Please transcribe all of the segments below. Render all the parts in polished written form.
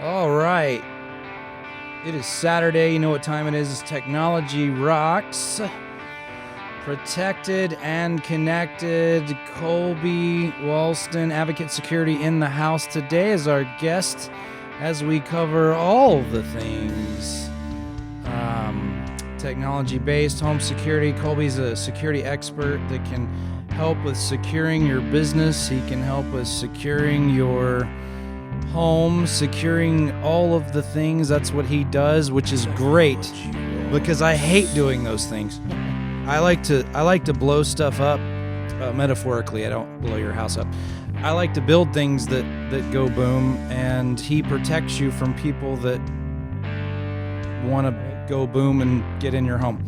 All right. It is Saturday. You know what time it is. It's Technology Rox. Protected and connected. Kolby Walston, Advocate Security, in the house today as our guest as we cover all the things technology-based, home security. Kolby's a security expert that can help with securing your business. He can help with securing your home, securing all of the things. That's what he does, which is great because I hate doing those things. I like to blow stuff up, metaphorically. I don't blow your house up. I like to build things that go boom, and he protects you from people that want to go boom and get in your home.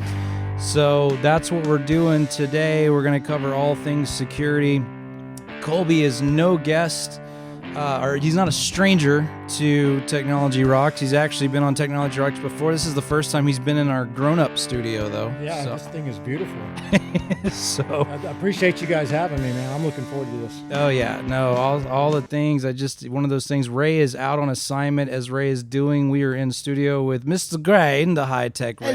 So that's what we're doing today. We're going to cover all things security. Kolby is no guest, or he's not a stranger to Technology Rox. He's actually been on Technology Rox before. This is the first time he's been in our grown-up studio, though. Yeah, this thing is beautiful. So I appreciate you guys having me, man. I'm looking forward to this. Oh yeah, no, all the things. One of those things. Ray is out on assignment, as Ray is doing. We are in studio with Mr. Gray, the high tech Ray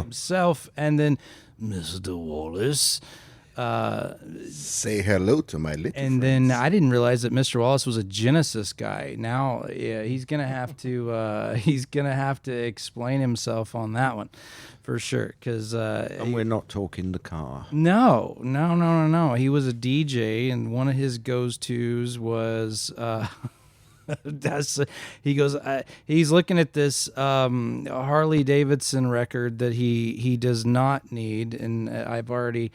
himself, and then Mr. Wallace. Say hello to my little and friends. then I didn't realize that Mr. Wallace was a Genesis guy. Now, yeah, he's gonna have to explain himself on that one for sure. Because and we're not talking the car. No. He was a DJ, and one of his goes-tos was he's looking at this Harley Davidson record that he does not need, and I've already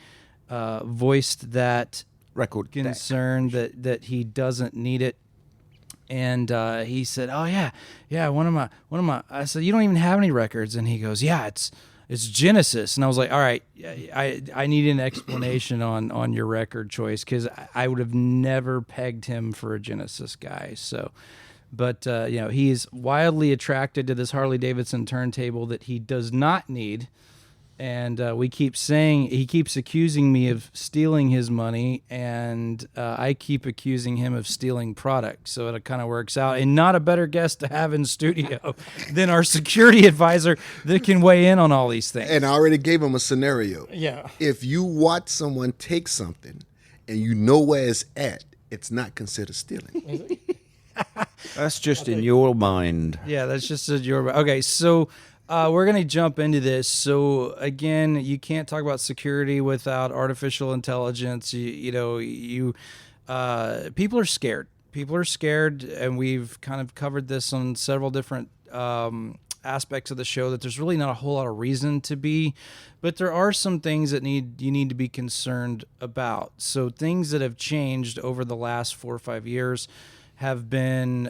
voiced that Record concern that he doesn't need it. And he said, "Oh yeah, one of my." I said, "You don't even have any records," and he goes, "Yeah, it's Genesis." And I was like, "All right, I need an explanation on your record choice, because I would have never pegged him for a Genesis guy." So, but he is wildly attracted to this Harley Davidson turntable that he does not need. And he keeps accusing me of stealing his money, and I keep accusing him of stealing products. So it kind of works out. And not a better guest to have in studio than our security advisor that can weigh in on all these things. And I already gave him a scenario. Yeah. If you watch someone take something and you know where it's at, it's not considered stealing. That's just in your mind. Yeah, that's just your... Okay, so... we're going to jump into this. So again, you can't talk about security without artificial intelligence. People are scared. People are scared, and we've kind of covered this on several different aspects of the show, that there's really not a whole lot of reason to be, but there are some things that you need to be concerned about. So things that have changed over the last 4 or 5 years have been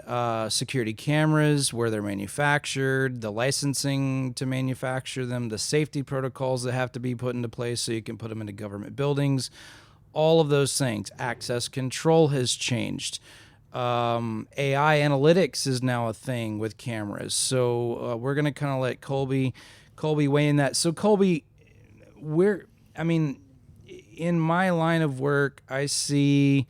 security cameras, where they're manufactured, the licensing to manufacture them, the safety protocols that have to be put into place so you can put them into government buildings, all of those things. Access control has changed. AI analytics is now a thing with cameras. So we're going to kind of let Kolby weigh in that. So Kolby, in my line of work, I see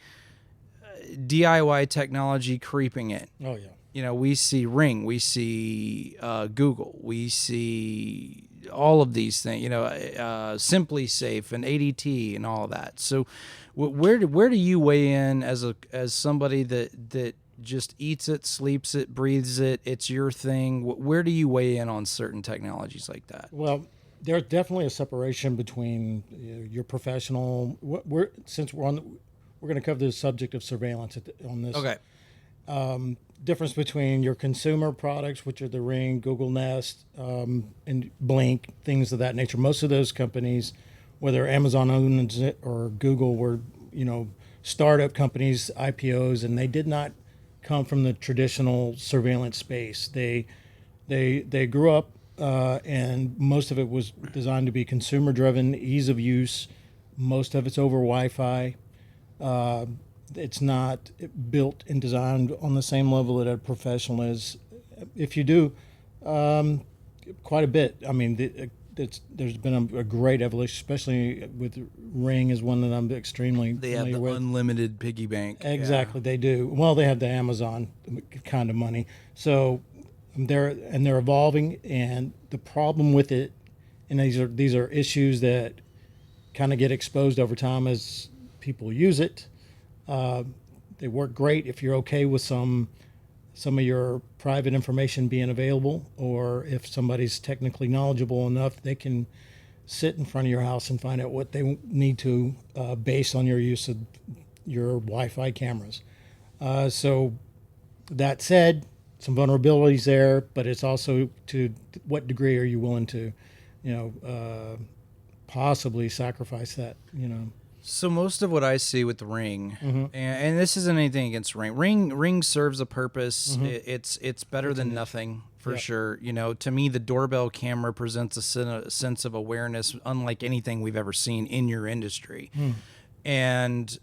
DIY technology creeping in. Oh yeah. We see Ring, we see Google, we see all of these things. Simply Safe and ADT and all of that. So, where do you weigh in as somebody that just eats it, sleeps it, breathes it? It's your thing. Where do you weigh in on certain technologies like that? Well, there's definitely a separation between your professional. We're going to cover the subject of surveillance on this. Okay. Difference between your consumer products, which are the Ring, Google Nest, and Blink, things of that nature. Most of those companies, whether Amazon owns it or Google, were startup companies, IPOs, and they did not come from the traditional surveillance space. They grew up, and most of it was designed to be consumer driven, ease of use. Most of it's over Wi-Fi. It's not built and designed on the same level that a professional is. If you do, quite a bit. I mean, there's been a great evolution, especially with Ring is one that I'm extremely They have familiar the with. unlimited piggy bank. Exactly, they do. Well, they have the Amazon kind of money, so they're evolving. And the problem with it, and these are issues that kind of get exposed over time as people use it. They work great if you're okay with some of your private information being available, or if somebody's technically knowledgeable enough, they can sit in front of your house and find out what they need to based on your use of your Wi-Fi cameras. So that said, some vulnerabilities there, but it's also to what degree are you willing to, possibly sacrifice that, So most of what I see with the Ring, and this isn't anything against Ring serves a purpose. It's better than nothing for sure. To me, the doorbell camera presents a sense of awareness unlike anything we've ever seen in your industry. But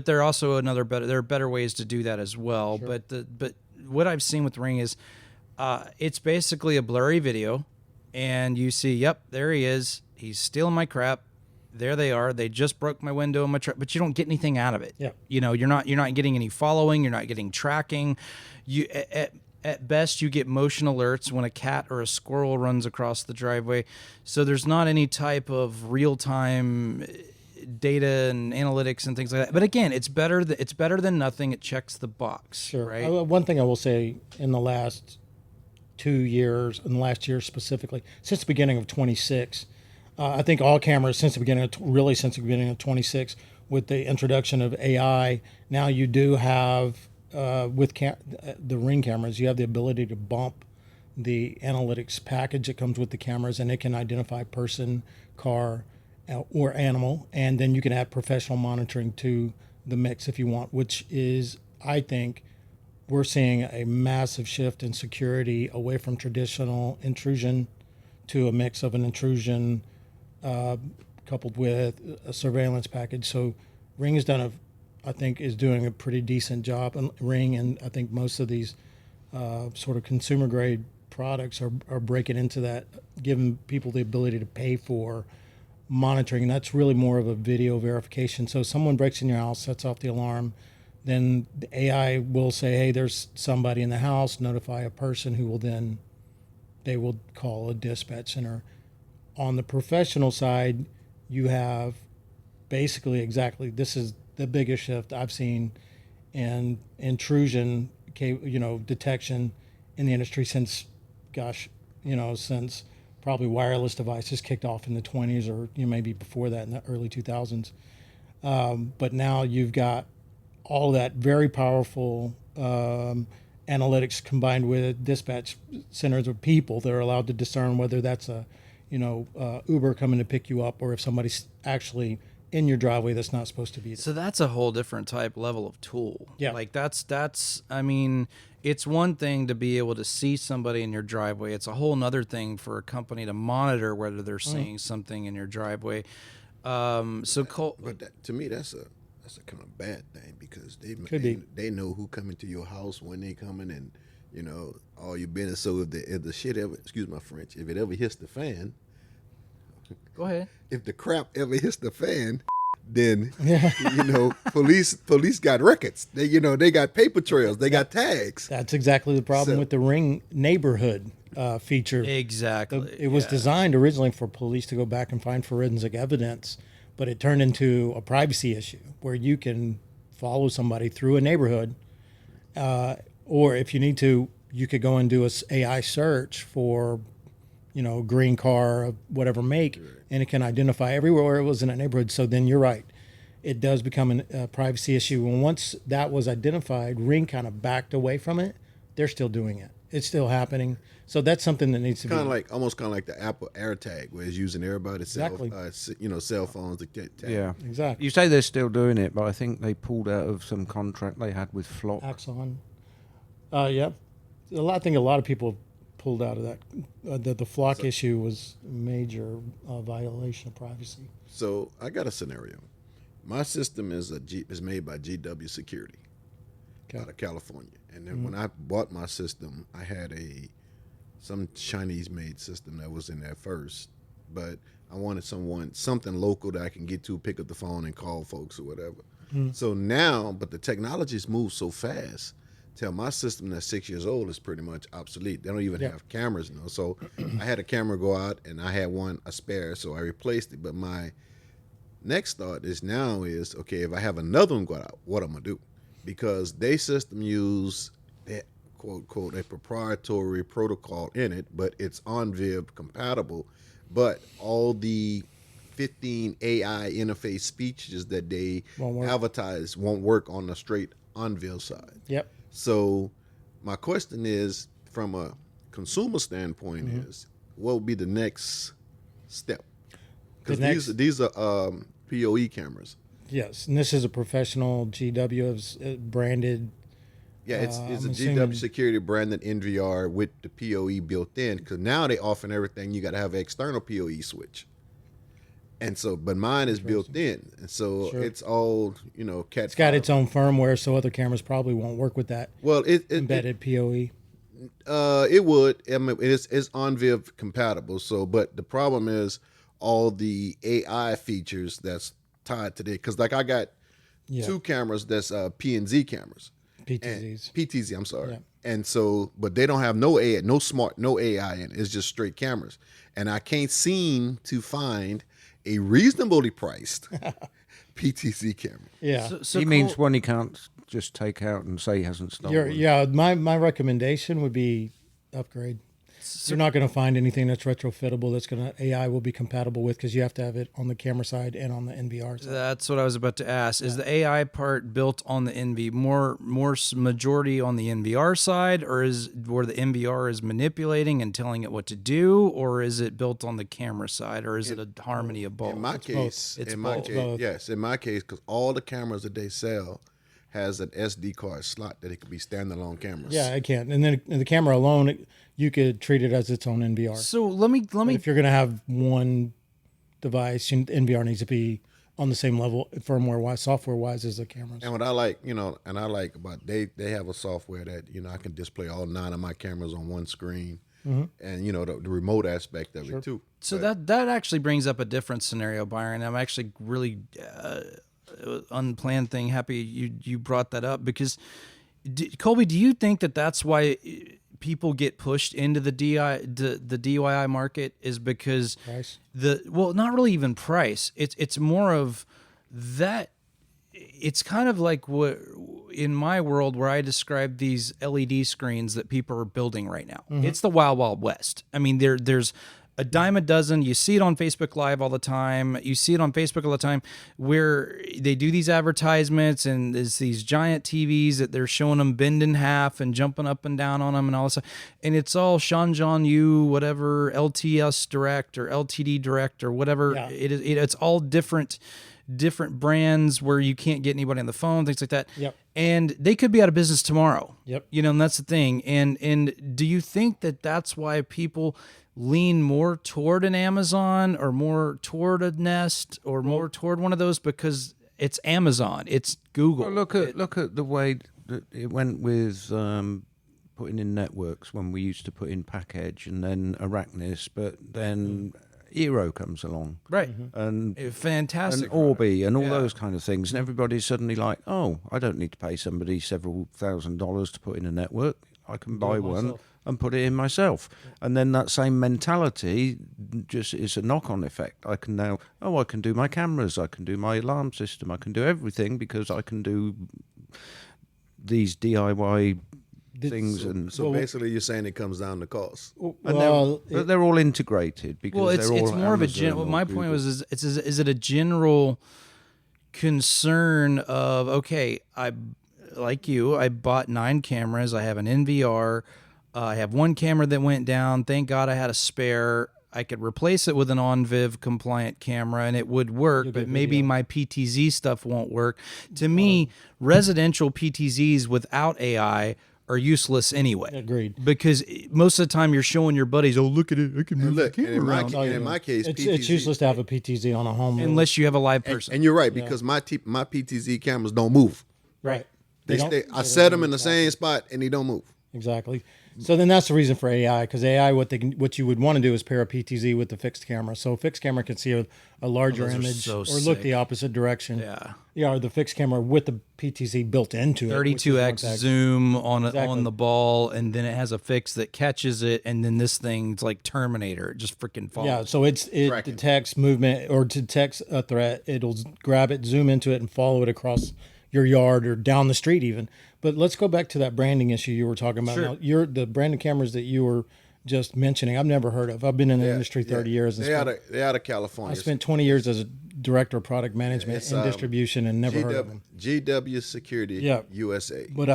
there are also there are better ways to do that as well. Sure. But what I've seen with Ring is it's basically a blurry video, and you see, yep, there he is. He's stealing my crap. There they are. They just broke my window in my truck, but you don't get anything out of it. Yeah. You're not getting any following. You're not getting tracking. You at best you get motion alerts when a cat or a squirrel runs across the driveway. So there's not any type of real time data and analytics and things like that. But again, it's better than nothing. It checks the box. Sure. Right. One thing I will say in the last 2 years, and last year specifically, since the beginning of 26. I think all cameras since the beginning of 26, with the introduction of AI, now you do have with the Ring cameras, you have the ability to bump the analytics package that comes with the cameras, and it can identify person, car, or animal, and then you can add professional monitoring to the mix if you want, which is, I think, we're seeing a massive shift in security away from traditional intrusion to a mix of an intrusion coupled with a surveillance package. So Ring has is doing a pretty decent job. And Ring, and I think most of these sort of consumer grade products are breaking into that, giving people the ability to pay for monitoring. And that's really more of a video verification. So someone breaks in your house, sets off the alarm, then the AI will say, hey, there's somebody in the house, notify a person who will then, they will call a dispatch center. On the professional side, you have basically this is the biggest shift I've seen in intrusion, detection in the industry since probably wireless devices kicked off in the 20s, or maybe before that in the early 2000s. But now you've got all that very powerful analytics combined with dispatch centers of people that are allowed to discern whether that's a Uber coming to pick you up, or if somebody's actually in your driveway that's not supposed to be there. So that's a whole different type level of tool. Yeah. Like that's I mean, it's one thing to be able to see somebody in your driveway. It's a whole nother thing for a company to monitor whether they're seeing something in your driveway. But to me, that's a kind of bad thing, because they know who coming to your house, when they coming, and all your business. So if the shit ever, excuse my French, if it ever hits the fan, Go ahead. If the crap ever hits the fan, then police got records. They got paper trails. They got tags. That's exactly the problem with the Ring neighborhood feature. Exactly. It was designed originally for police to go back and find forensic evidence, but it turned into a privacy issue where you can follow somebody through a neighborhood, or if you need to, you could go and do a AI search for, green car of whatever make, and it can identify everywhere it was in a neighborhood. So then you're right. It does become a privacy issue. And once that was identified, Ring kind of backed away from it. They're still doing it. It's still happening. So that's something that needs to be almost kind of like the Apple AirTag, where it's using everybody's cell phones to get tagged. Yeah, exactly. You say they're still doing it, but I think they pulled out of some contract they had with Flock. Axon. Yeah. I think a lot of people pulled out of that. The Flock issue was a major violation of privacy. So I got a scenario. My system is made by GW Security out of California. And then when I bought my system, I had a some Chinese made system that was in there first, but I wanted something local that I can get to, pick up the phone and call folks or whatever. So now, but the technology's moved so fast. Tell my system that's 6 years old is pretty much obsolete. They don't even have cameras now. So I had a camera go out and I had a spare, so I replaced it. But my next thought is okay, if I have another one go out, what I'm gonna do? Because they system use that quote unquote a proprietary protocol in it, but it's OnViv compatible. But all the 15 AI interface speeches that they advertise won't work on the straight OnViv side. Yep. So my question is, from a consumer standpoint, is what would be the next step? Because these are PoE cameras. Yes, and this is a professional GW branded. Yeah, it's a GW security branded NVR with the PoE built in. Because now they offer everything. You got to have an external PoE switch. And so, but mine is built in, and so it's all Cat. It's got its own firmware, so other cameras probably won't work with that. Well, embedded PoE. It would. I mean, it's OnViv compatible. So, but the problem is all the AI features that's tied to it. Because like I got two cameras that's P&Z cameras. PTZ. I'm sorry. Yeah. And so, but they don't have no AI in it. It's just straight cameras, and I can't seem to find a reasonably priced PTZ camera. Yeah. So he means one he can't just take out and say he hasn't stolen. My recommendation would be upgrade. You're not going to find anything that's retrofittable that's going to AI will be compatible with, because you have to have it on the camera side and on the NVR side. That's what I was about to ask. Is the AI part built on the NV more majority on the NVR side, or is where the NVR is manipulating and telling it what to do, or is it built on the camera side, or is it a harmony of both? In my case, yes. In my case, because all the cameras that they sell has an SD card slot that it could be standalone cameras. Yeah, it can. And then the camera alone, you could treat it as its own NVR. So let me. But if you're going to have one device, NVR needs to be on the same level, firmware wise, software wise, as the cameras. And what I like, about they have a software that I can display all 9 of my cameras on one screen, and the remote aspect of it too. So that actually brings up a different scenario, Byron. I'm actually really. Unplanned thing. Happy you brought that up, because Kolby, do you think that's why people get pushed into the DIY market, is because price? Not really even price. It's more of that. It's kind of like what in my world where I describe these LED screens that people are building right now. It's the Wild Wild West. I mean, there's a dime a dozen. You see it on Facebook Live all the time. You see it on Facebook all the time, where they do these advertisements, and there's these giant TVs that they're showing them bend in half and jumping up and down on them and all this stuff. And it's all Shanjian Yu, whatever, LTS Direct or LTD Direct or whatever. Yeah. It's all different brands where you can't get anybody on the phone, things like that. Yep. And they could be out of business tomorrow. Yep. And that's the thing. And do you think that's why people lean more toward an Amazon or more toward a Nest or more toward one of those, because it's Amazon, it's Google? Well, look at the way that it went with putting in networks, when we used to put in Package and then Arachnus, but then Eero comes along, right? And fantastic, and Orbi and all those kind of things, and everybody's suddenly like, oh, I don't need to pay somebody several $1,000s to put in a network. I can buy one and put it in myself. And then that same mentality just is a knock-on effect. I can now, I can do my cameras, I can do my alarm system, I can do everything, because I can do these DIY things. So basically you're saying it comes down to cost. But they're all integrated, because it's more of a general. My point was, is it a general concern of, okay, I bought 9 cameras, I have an NVR, I have one camera that went down, thank God I had a spare, I could replace it with an OnViv compliant camera and it would work, but maybe my PTZ stuff won't work. To me, residential PTZs without AI are useless anyway. Agreed. Because most of the time you're showing your buddies, oh, look at it, I can move the camera around. In my case, it's useless to have a PTZ on a home. Unless you have a live person. And you're right, because my PTZ cameras don't move. Right. I set them in the same spot and they don't move. Exactly. So then that's the reason for AI, because AI, what you would want to do is pair a PTZ with the fixed camera. So a fixed camera can see a larger those are image so or look sick. the opposite direction. Yeah. Yeah, or the fixed camera with the PTZ built into it. 32x zoom on Exactly. on the ball, and then it has a fix that catches it, and then this thing's like Terminator, it just freaking falls. Yeah, so it Tracking. detects movement or detects a threat. It'll grab it, zoom into it, and follow it across your yard or down the street even. But let's go back to that branding issue you were talking about. Sure. Now, the branded cameras that you were just mentioning, I've never heard of. I've been in the industry 30 years. And They out of California. I spent 20 years as a director of product management and distribution and never heard of them. GW Security Yeah. USA. But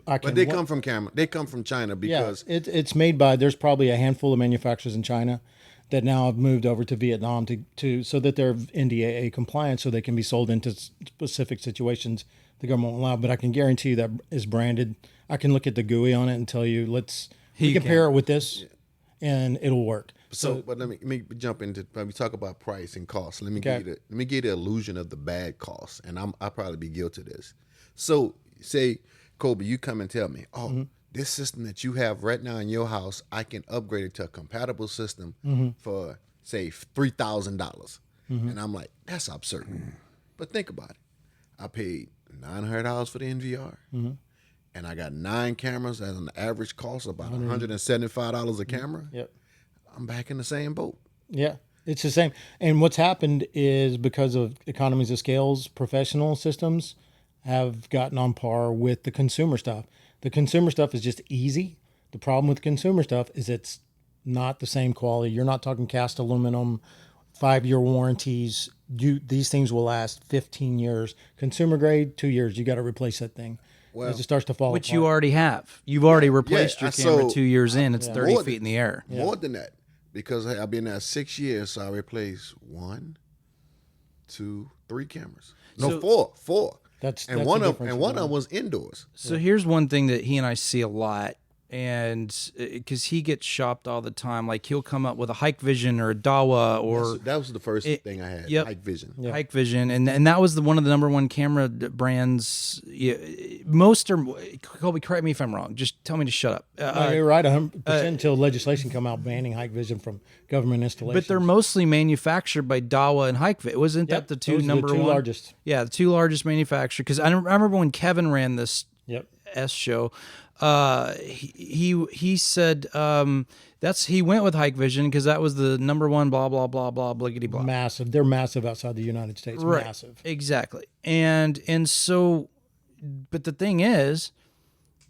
I can. But they come from They come from China because it's made by. There's probably a handful of manufacturers in China that now have moved over to Vietnam to so that they're NDAA compliant, so they can be sold into specific situations the government won't allow. But I can guarantee you that is branded. I can look at the GUI on it and tell you, we compare it with this, and it'll work. But let me jump into when we talk about price and cost. Let me give you the illusion of the bad cost, and I'll probably be guilty of this. So say, Kolby, you come and tell me, this system that you have right now in your house, I can upgrade it to a compatible system for say $3,000, and I'm like, that's absurd. But think about it. I paid $900 for the NVR, and I got 9 cameras at an average cost of about $175 a camera. Yep. I'm back in the same boat. Yeah, it's the same. And what's happened is because of economies of scales, professional systems have gotten on par with the consumer stuff. The consumer stuff is just easy. The problem with consumer stuff is it's not the same quality. You're not talking cast aluminum, 5-year warranties. These things will last 15 years. Consumer grade, 2 years. You got to replace that thing. Well, as it starts to fall Which apart. you already have. You've already replaced your camera so 2 years in. It's 30 More feet than- in the air. More than that, because I've been there 6 years, so I replaced 1, 2, 3 cameras. No, So- four. That's And the one of difference them with them. was indoors. So here's one thing that he and I see a lot, and because he gets shopped all the time, like he'll come up with a Hike Vision or a Dawa or That was the first thing I had. yep. Hike Vision. Hike Vision, and that was one of the number one camera brands. Most are, Kolby, correct me if I'm wrong. Just tell me to shut up. No, you're right 100% until legislation come out banning Hike Vision from government installations. But they're mostly manufactured by Dawa and Hike Vision. Wasn't that the two those are number the two one? largest. Yeah, the two largest manufacturers. Because I remember when Kevin ran this Yep. S show, he said he went with Hike Vision because that was the number one blah blah blah blah bliggity blah. Massive. They're massive outside the United States. Right. Massive. Exactly. And so, but the thing is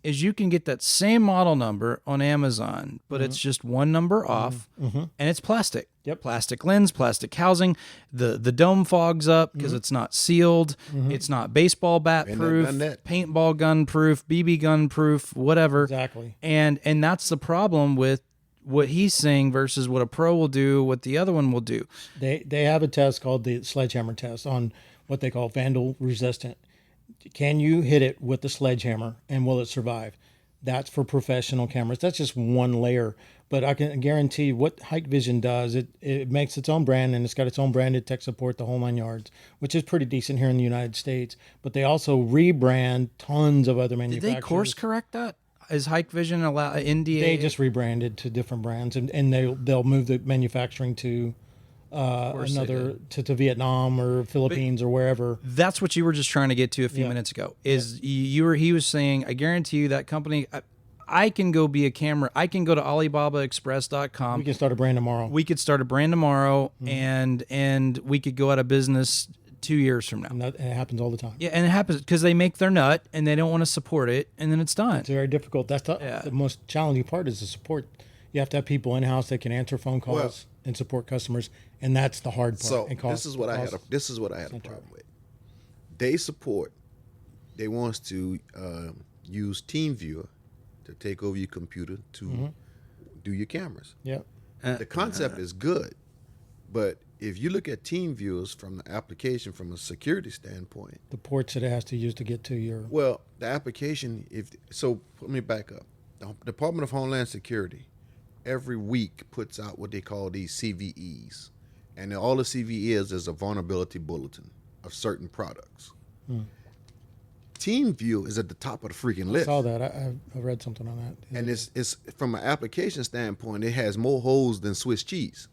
you can get that same model number on Amazon, but it's just one number off, and it's plastic. Yep. Plastic lens, plastic housing. The dome fogs up because it's not sealed. It's not baseball bat Been proof, there, done that. paintball gun proof, BB gun proof, whatever. Exactly. And that's the problem with what he's saying versus what a pro will do, what the other one will do. They have a test called the sledgehammer test on what they call vandal resistant. Can you hit it with the sledgehammer and will it survive? That's for professional cameras. That's just one layer. But I can guarantee what Hike Vision does, it makes its own brand and it's got its own branded tech support, the whole 9 yards, which is pretty decent here in the United States. But they also rebrand tons of other Did manufacturers. they course correct that? Is Hike Vision allow NDA? They just rebranded to different brands and they'll move the manufacturing to course they to Vietnam or Philippines or wherever. That's what you were just trying to get to a few minutes ago. Is he was saying, I guarantee you that company. I can go be a camera. I can go to AlibabaExpress.com. We can start a brand tomorrow. We could start a brand tomorrow, and we could go out of business 2 years from now. And it happens all the time. Yeah, and it happens because they make their nut and they don't want to support it, and then it's done. It's very difficult. That's the most challenging part is the support. You have to have people in house that can answer phone calls and support customers, and that's the hard part. So and this is what I had. This is what I had a problem with. They want us to use TeamViewer to take over your computer to do your cameras. Yeah. The concept is good, but if you look at TeamViewers from the application from a security standpoint, The ports that it has to use to get to your. well, the application, let me back up. The Department of Homeland Security every week puts out what they call these CVEs. And all the CVE is a vulnerability bulletin of certain products. TeamViewer is at the top of the freaking I list. saw that. I read something on that. And it's from an application standpoint, it has more holes than Swiss cheese.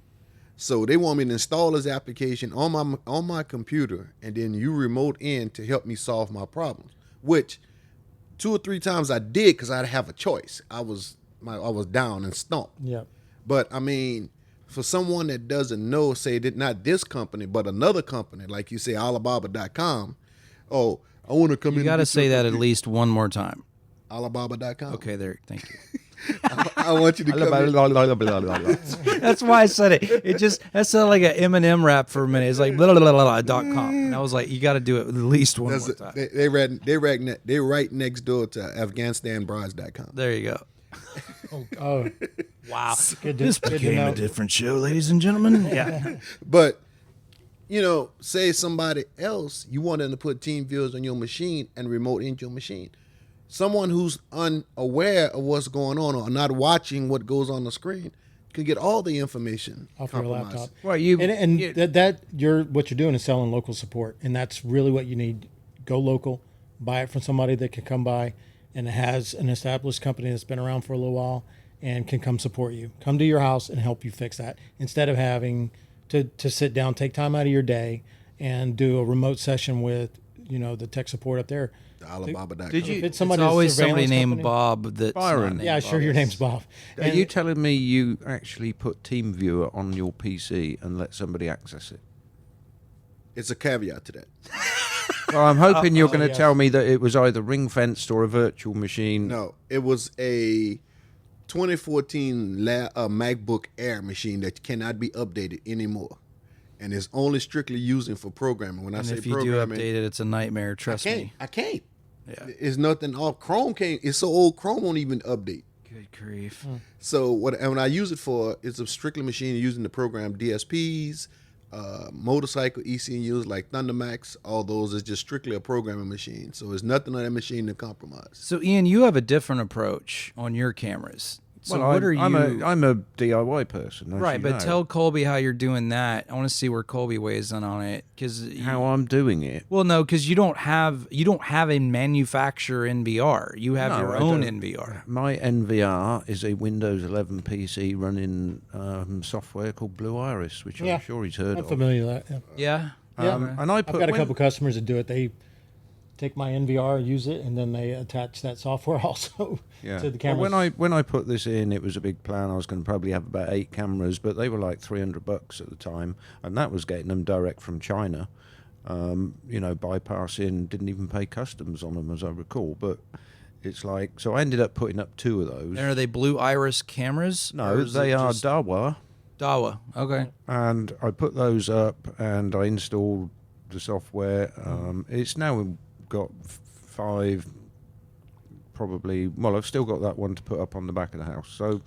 So they want me to install this application on my computer, and then you remote in to help me solve my problems. Which 2 or 3 times I did because I had to have a choice. I was down and stumped. Yeah. But I mean, for someone that doesn't know, say that not this company, but another company, like you say, Alibaba.com. Oh, I want to come in. You got to say that at least one more time. Alibaba.com. Okay, there. Thank you. I want you to come in. That's why I said it. That sounded like an Eminem rap for a minute. It's like blah, blah, blah, blah, .com. And I was like, you got to do it at least one more time. They right next door to AfghanistanBrides.com. There you go. Oh, Wow. This became a different show, ladies and gentlemen. Yeah. But, say somebody else, you want them to put TeamViewer on your machine and remote into your machine. Someone who's unaware of what's going on or not watching what goes on the screen can get all the information off your compromised. laptop. Well, what you're doing is selling local support, and that's really what you need. Go local, buy it from somebody that can come by and has an established company that's been around for a little while and can come support you. Come to your house and help you fix that instead of having to sit down, take time out of your day, and do a remote session with the tech support up there. Alibaba.com. Did you- It's always somebody surveillance named company. Bob. That's Byron. not named Yeah, sure. Bob. Your name's Bob. Are you telling me you actually put TeamViewer on your PC and let somebody access it? It's a caveat to that. Well, I'm hoping you're going to yes. tell me that it was either ring-fenced or a virtual machine. No, it was a 2014 MacBook Air machine that cannot be updated anymore. And it's only strictly using for programming. When I And say if you do programming, update it, it's a nightmare. Trust me. I can't. Yeah. It's nothing off. Chrome can't. It's so old, Chrome won't even update. Good grief. So when I use it for, it's a strictly machine using the program DSPs, motorcycle ECUs like Thundermax. All those is just strictly a programming machine. So there's nothing on that machine to compromise. So, Ian, you have a different approach on your cameras. So Well, what are you? I'm a DIY person, as right, you but know. tell Kolby how you're doing that. I want to see where Kolby weighs in on it, because how I'm doing it. Well, no, because you don't have a manufacturer NVR. You have No, your I own don't. NVR. My NVR is a Windows 11 PC running software called Blue Iris, which Yeah. I'm sure he's heard I'm of. familiar with that. Yeah. Yeah. And I I've put got a when- couple customers that do it. They take my NVR, use it, and then they attach that software also Yeah. to the Well, camera. when I put this in, it was a big plan. I was going to probably have about 8 cameras, but they were like $300 at the time, and that was getting them direct from China. Bypassing, didn't even pay customs on them, as I recall. But it's like, so I ended up putting up 2 of those. And are they Blue Iris cameras? No, Or is they it are just Dawa, Dawa. Okay. and I put those up, and I installed the software. It's now got 5, probably. Well, I've still got that one to put up on the back of the house. So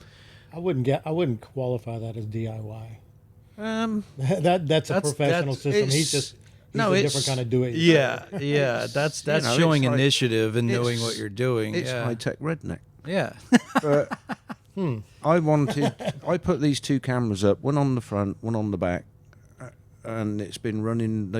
I wouldn't qualify that as DIY. That's a That's- professional system. He's it's- a different kind of do it. Yeah, yeah. That's know, showing it's like- initiative and knowing it's- what you're doing. It's yeah. high-tech redneck. Yeah. But I put these 2 cameras up, one on the front, one on the back, and they've been running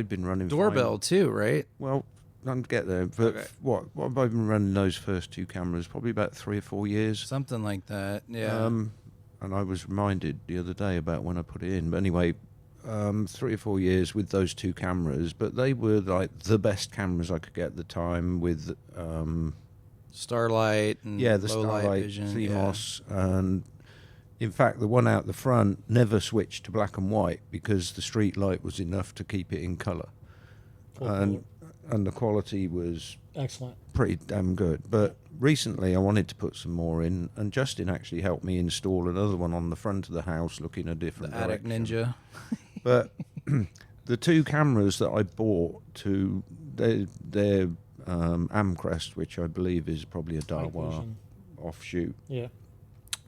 Doorbell fine. too, right? Well, I'll get there. But Okay. what have I been running those first 2 cameras? Probably about 3 or 4 years. Something like that. Yeah. And I was reminded the other day about when I put it in. But anyway, 3 or 4 years with those 2 cameras, but they were like the best cameras I could get at the time with Starlight and the low light Starlight, vision. CMOS, and in fact the one out the front never switched to black and white because the street light was enough to keep it in colour, and the quality was Excellent. pretty damn good. But recently I wanted to put some more in, and Justin actually helped me install another one on the front of the house looking a different The Attic direction. Ninja. But the 2 cameras that I bought, they're Amcrest, which I believe is probably a Night Dahua vision. offshoot. Yeah.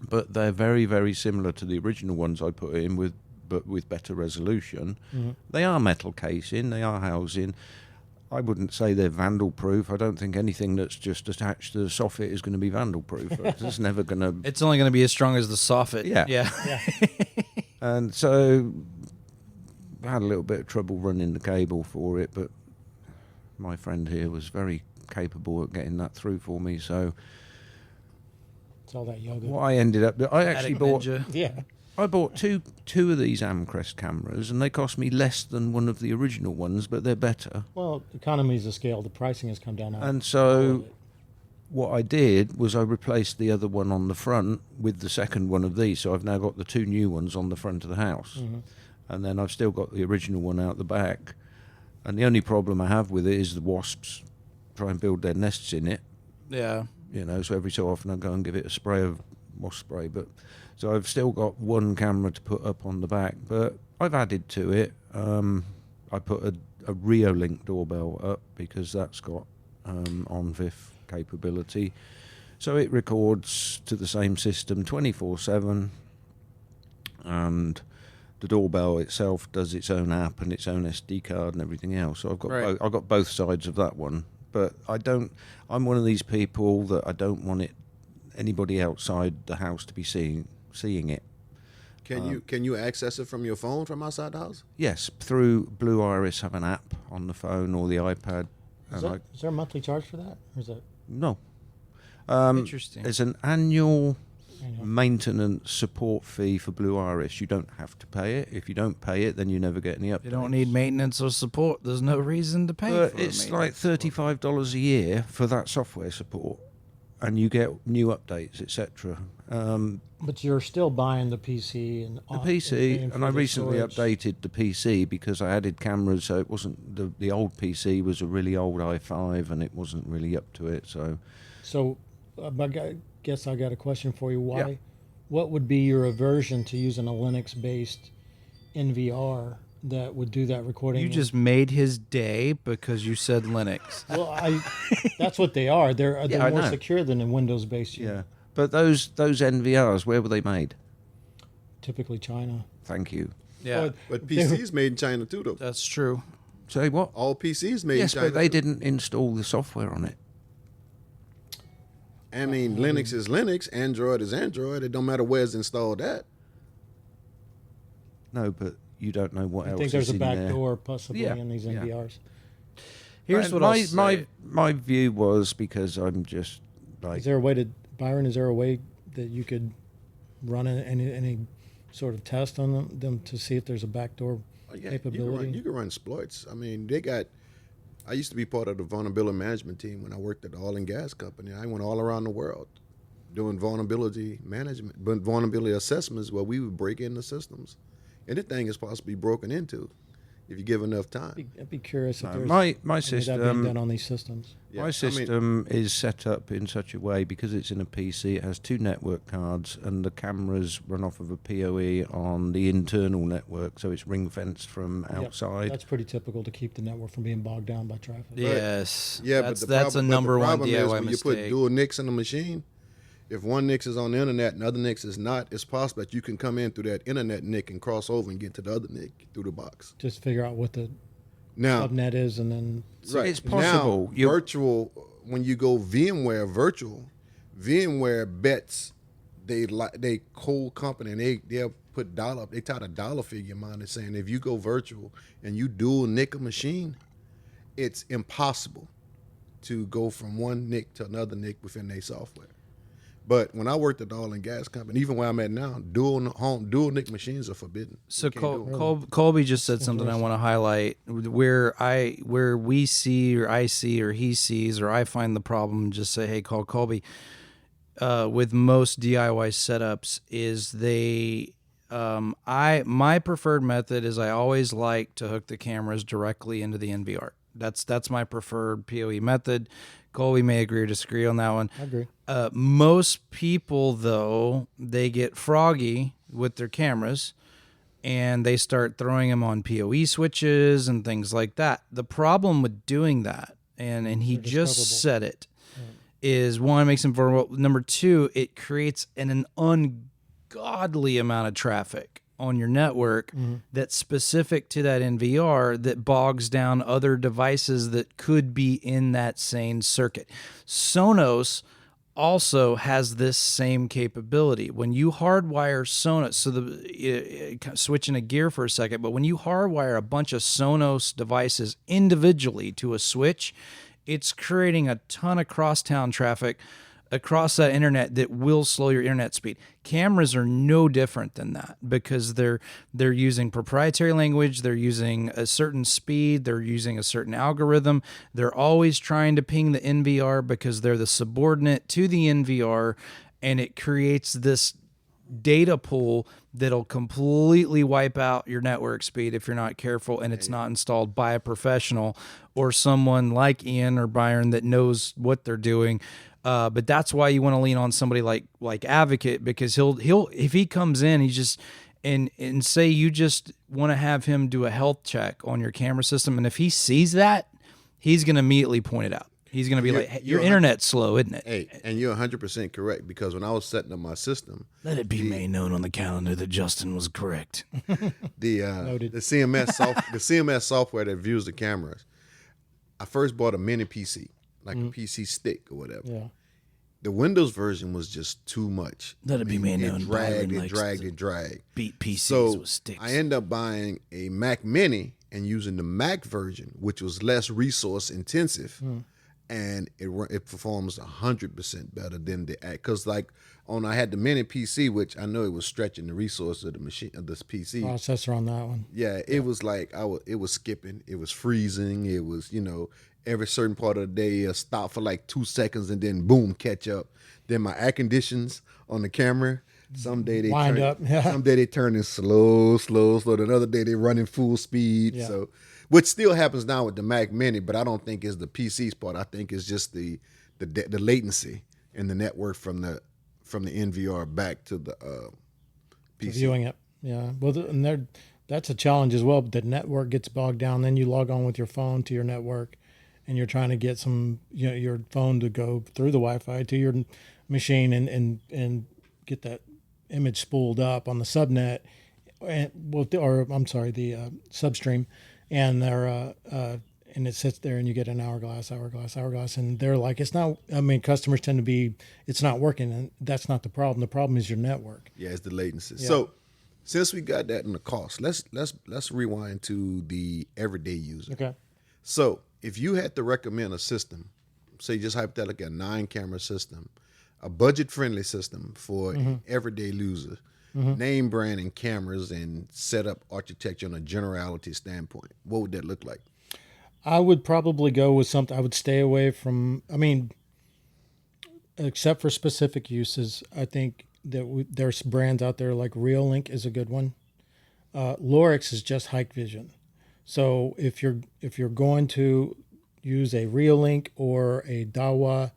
But they're very, very similar to the original ones I put in, but with better resolution. Mm-hmm. They are metal casing, they are housing. I wouldn't say they're vandal proof. I don't think anything that's just attached to the soffit is going to be vandal proof. It's never going to. It's only going to be as strong as the soffit. Yeah. Yeah. And so I had a little bit of trouble running the cable for it, but my friend here was very capable of getting that through for me. So It's all that yoga. what I ended up, I actually Attic bought. Ninja. Yeah. I bought two of these Amcrest cameras, and they cost me less than one of the original ones, but they're better. Well, economies of scale. The pricing has come down. And all of so it. what I did was I replaced the other one on the front with the second one of these. So I've now got the two new ones on the front of the house. Mm-hmm. And then I've still got the original one out the back. And the only problem I have with it is the wasps try and build their nests in it. Yeah. You know, so every so often I go and give it a spray of wasp spray. But so I've still got one camera to put up on the back, but I've added to it. I put a Reolink doorbell up because that's got on-VIF capability. So it records to the same system 24/7, and the doorbell itself does its own app and its own SD card and everything else. So I've got Right. I've got both sides of that one. But I'm one of these people that I don't want anybody outside the house to be seeing it. Can you access it from your phone from outside the house? Yes, through Blue Iris have an app on the phone or the iPad. Is there a monthly charge for that? Or is it No. Interesting. There's an annual annual? maintenance support fee for Blue Iris. You don't have to pay it. If you don't pay it, then you never get any updates. You don't need maintenance or support. There's no reason to pay But for it's maintenance. like $35 a year for that software support, and you get new updates, etc. But you're still buying the PC and The PC, paying and for I the recently storage. updated the PC because I added cameras, so it wasn't the old PC was a really old i5, and it wasn't really up to it. So So, guess I got a question for you. Why? Yeah. What would be your aversion to using a Linux-based NVR that would do that recording? You just made his day because you said Linux. Well, that's what they are. They're I more know. secure than a Windows-based. yeah, but those NVRs, where were they made? Typically China. Thank you. Yeah, But PCs made in China too, though. that's true. Say what? All PCs made Yes, in China. but they too. didn't install the software on it. I mean, Linux is Linux, Android is Android. It don't matter where it's installed at. No, but you don't know what I else think there's is a in back there. door possibly Yeah, in these yeah. NVRs. Here's And what my, I'll say. my view was, because I'm just like, Is there a way to, Byron? Is there a way that you could run any sort of test on them to see if there's a backdoor capability? You can run exploits. I mean, I used to be part of the vulnerability management team when I worked at the oil and gas company. I went all around the world doing vulnerability management, but vulnerability assessments where we would break into systems. Anything is possibly broken into if you give enough time. I'd be curious if there's my any of that being system. done on these systems. Yeah, My I mean, system is set up in such a way, because it's in a PC, it has two network cards, and the cameras run off of a PoE on the internal network, so it's ring fenced from Yep, outside. That's pretty typical to keep the network from being bogged down by traffic. Yes. yeah, that's but the that's problem, a number but the one problem is DIY when mistake. you put dual NICs in the machine. If one NIC is on the internet and the other NIC is not, it's possible that you can come in through that internet NIC and cross over and get to the other NIC through the box. Just figure out what the Now, subnet is, and then right. it's possible. Now, virtual, when you go VMware virtual, VMware bets they cold company, and they'll put they tie a dollar figure amount and saying if you go virtual and you dual NIC a machine, it's impossible to go from one NIC to another NIC within their software. But when I worked at the oil and gas company, even where I'm at now, dual NIC machines are forbidden. So You can't do 'em. Colby just said something I want to highlight. Where we see, or I see, or he sees, or I find the problem, just say, hey, call Colby. With most DIY setups, is my preferred method is I always like to hook the cameras directly into the NVR. That's my preferred PoE method. Colby may agree or disagree on that one. I agree. Most people, though, they get froggy with their cameras and they start throwing them on PoE switches and things like that. The problem with doing that, and he just discoverable. said it, is one, it makes them vulnerable. Number two, it creates an ungodly amount of traffic on your network that's specific to that NVR that bogs down other devices that could be in that same circuit. Sonos also has this same capability. When you hardwire Sonos, so switching a gear for a second, but when you hardwire a bunch of Sonos devices individually to a switch, it's creating a ton of crosstown traffic across that internet that will slow your internet speed. Cameras are no different than that because they're using proprietary language, they're using a certain speed, they're using a certain algorithm. They're always trying to ping the NVR because they're the subordinate to the NVR, and it creates this data pool that'll completely wipe out your network speed if you're not careful and it's not installed by a professional or someone like Ian or Byron that knows what they're doing. But that's why you want to lean on somebody like Advocate, because he'll if he comes in, he just and say you just want to have him do a health check on your camera system, and if he sees that, he's going to immediately point it out. He's going to be like, hey, your internet's slow, isn't it? Hey, and you're 100% correct, because when I was setting up my system, let it be made known on the calendar that Justin was correct. the CMS software that views the cameras, I first bought a mini PC, like a PC stick or whatever. Yeah. The Windows version was just too much. Let it be made known. It dragged. Beat PCs So with sticks. I ended up buying a Mac Mini and using the Mac version, which was less resource intensive. And it performs 100% better than the act. Because I had the mini PC, which I know it was stretching the resources of the machine of this PC processor on that one. Yeah, it was like it was skipping, it was freezing, it was every certain part of the day stop for like 2 seconds and then boom catch up. Then my air conditions on the camera. Someday they wind up. Yeah. Someday they turning slow. Another day they running full speed. Yeah. So. Which still happens now with the Mac Mini, but I don't think it's the PC's part. I think it's just the latency in the network from the NVR back to the PC. Viewing it, yeah. Well, and that's a challenge as well. The network gets bogged down. Then you log on with your phone to your network, and you're trying to get your phone to go through the Wi-Fi to your machine and get that image spooled up on the subnet, the substream. And and it sits there, and you get an hourglass, and they're like, it's not. I mean, customers tend to be, it's not working, and that's not the problem. The problem is your network. Yeah, it's the latency. Yeah. So, since we got that in the cost, let's rewind to the everyday user. Okay. So, if you had to recommend a system, say just hypothetically a 9-camera system, a budget-friendly system for everyday users. Name brand and cameras and setup architecture on a generality standpoint, what would that look like? I would probably go with something. I would stay away from. I mean, except for specific uses, I think that there's brands out there like Reolink is a good one. Lorix is just hike vision. So if you're going to use a Reolink or a Dahua,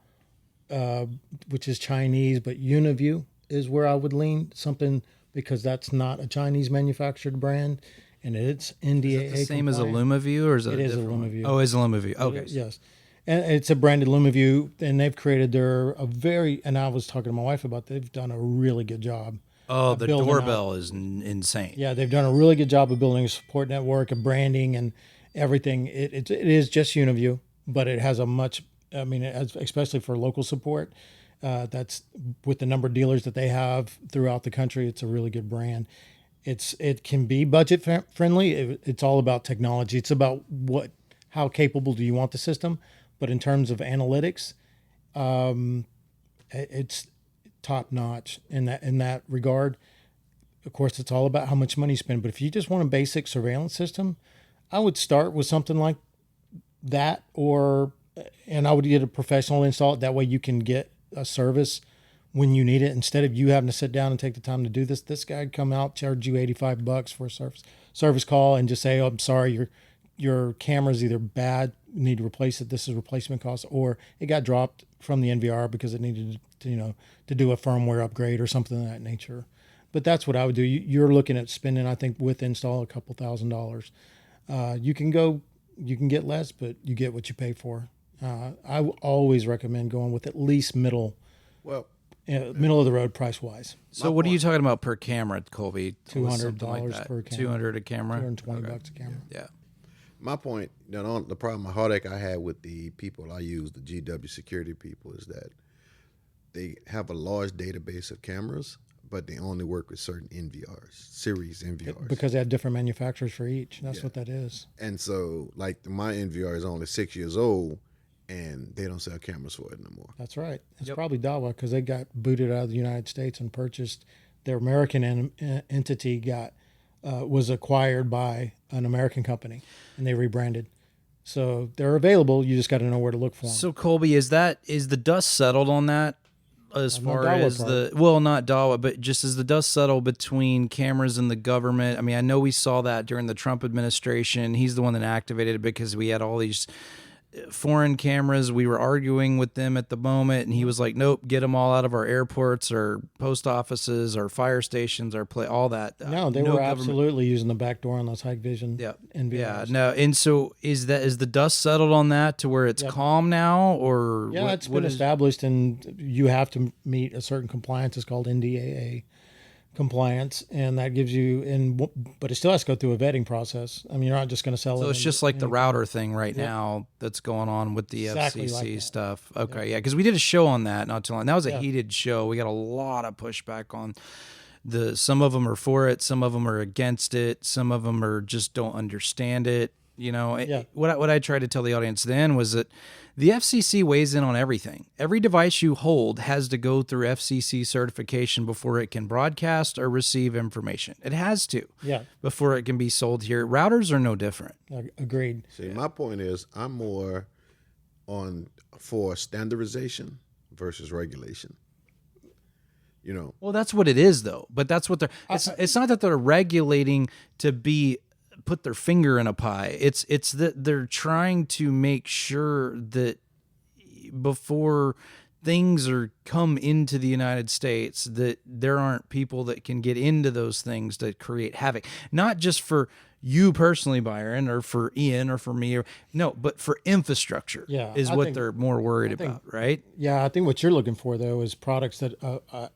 which is Chinese, but Uniview is where I would lean, something, because that's not a Chinese manufactured brand, and it's NDAA. Is it the same compliant. as a LumaView, or is it? It is a LumaView. Oh, it's a LumaView. Okay. Yes, and it's a branded LumaView, and they've created and I was talking to my wife about, they've done a really good job. Oh, the building doorbell is insane. Yeah, they've done a really good job of building a support network, of branding, and everything. It is just Uniview, but it has especially for local support. That's with the number of dealers that they have throughout the country. It's a really good brand. It can be budget friendly. It's all about technology. It's about how capable do you want the system. But in terms of analytics, it's top notch in that regard. Of course, it's all about how much money you spend. But if you just want a basic surveillance system, I would start with something like that, and I would get a professional install it. That way you can get a service when you need it, instead of you having to sit down and take the time to do this. This guy would come out, charge you $85 for a service call, and just say, "Oh, I'm sorry, your camera's either bad, you need to replace it. This is replacement cost, or it got dropped from the NVR because it needed to do a firmware upgrade or something of that nature." But that's what I would do. You're looking at spending, I think, with install, a couple $1,000s. You can get less, but you get what you pay for. I always recommend going with at least middle of the road price wise. So what are you talking about per camera, Kolby? $200 per camera. $200 a camera. $220 a camera. Yeah. My point, the problem, the heartache I had with the people I use, the GW security people, is that they have a large database of cameras, but they only work with certain NVRs, series NVRs. Because they have different manufacturers for each. That's what that is. And so, like, my NVR is only 6 years old, and they don't sell cameras for it no more. That's right. It's probably Dahua because they got booted out of the United States and purchased. Their American entity was acquired by an American company, and they rebranded. So they're available. You just got to know where to look for them. So Kolby, is the dust settled on that? As far as not Dahua, but just as the dust settled between cameras and the government. I mean, I know we saw that during the Trump administration. He's the one that activated it because we had all these foreign cameras. We were arguing with them at the moment, and he was like, nope, get them all out of our airports, our post offices, our fire stations, all that. No, they were absolutely using the back door on those high vision. Yeah, no. And so is the dust settled on that to where it's calm now, or it's been established, and you have to meet a certain compliance. It's called NDAA compliance, and that gives you but it still has to go through a vetting process. I mean, you're not just going to sell it. So it's just like the router thing right now that's going on with the FCC stuff. Okay, because we did a show on that not too long. That was a heated show. We got a lot of pushback on some of them are for it, some of them are against it, some of them are just don't understand it. You know, what I tried to tell the audience then was that the FCC weighs in on everything. Every device you hold has to go through FCC certification before it can broadcast or receive information. It has to, before it can be sold here. Routers are no different. Agreed. See, my point is, I'm more for standardization versus regulation. You know. Well, that's what it is, though. But that's what it's not that they're regulating to put their finger in a pie. It's that they're trying to make sure that before things come into the United States, that there aren't people that can get into those things to create havoc. Not just for you personally, Byron, or for Ian, or for me, but for infrastructure is what they're more worried about, right? Yeah, I think what you're looking for, though, is products that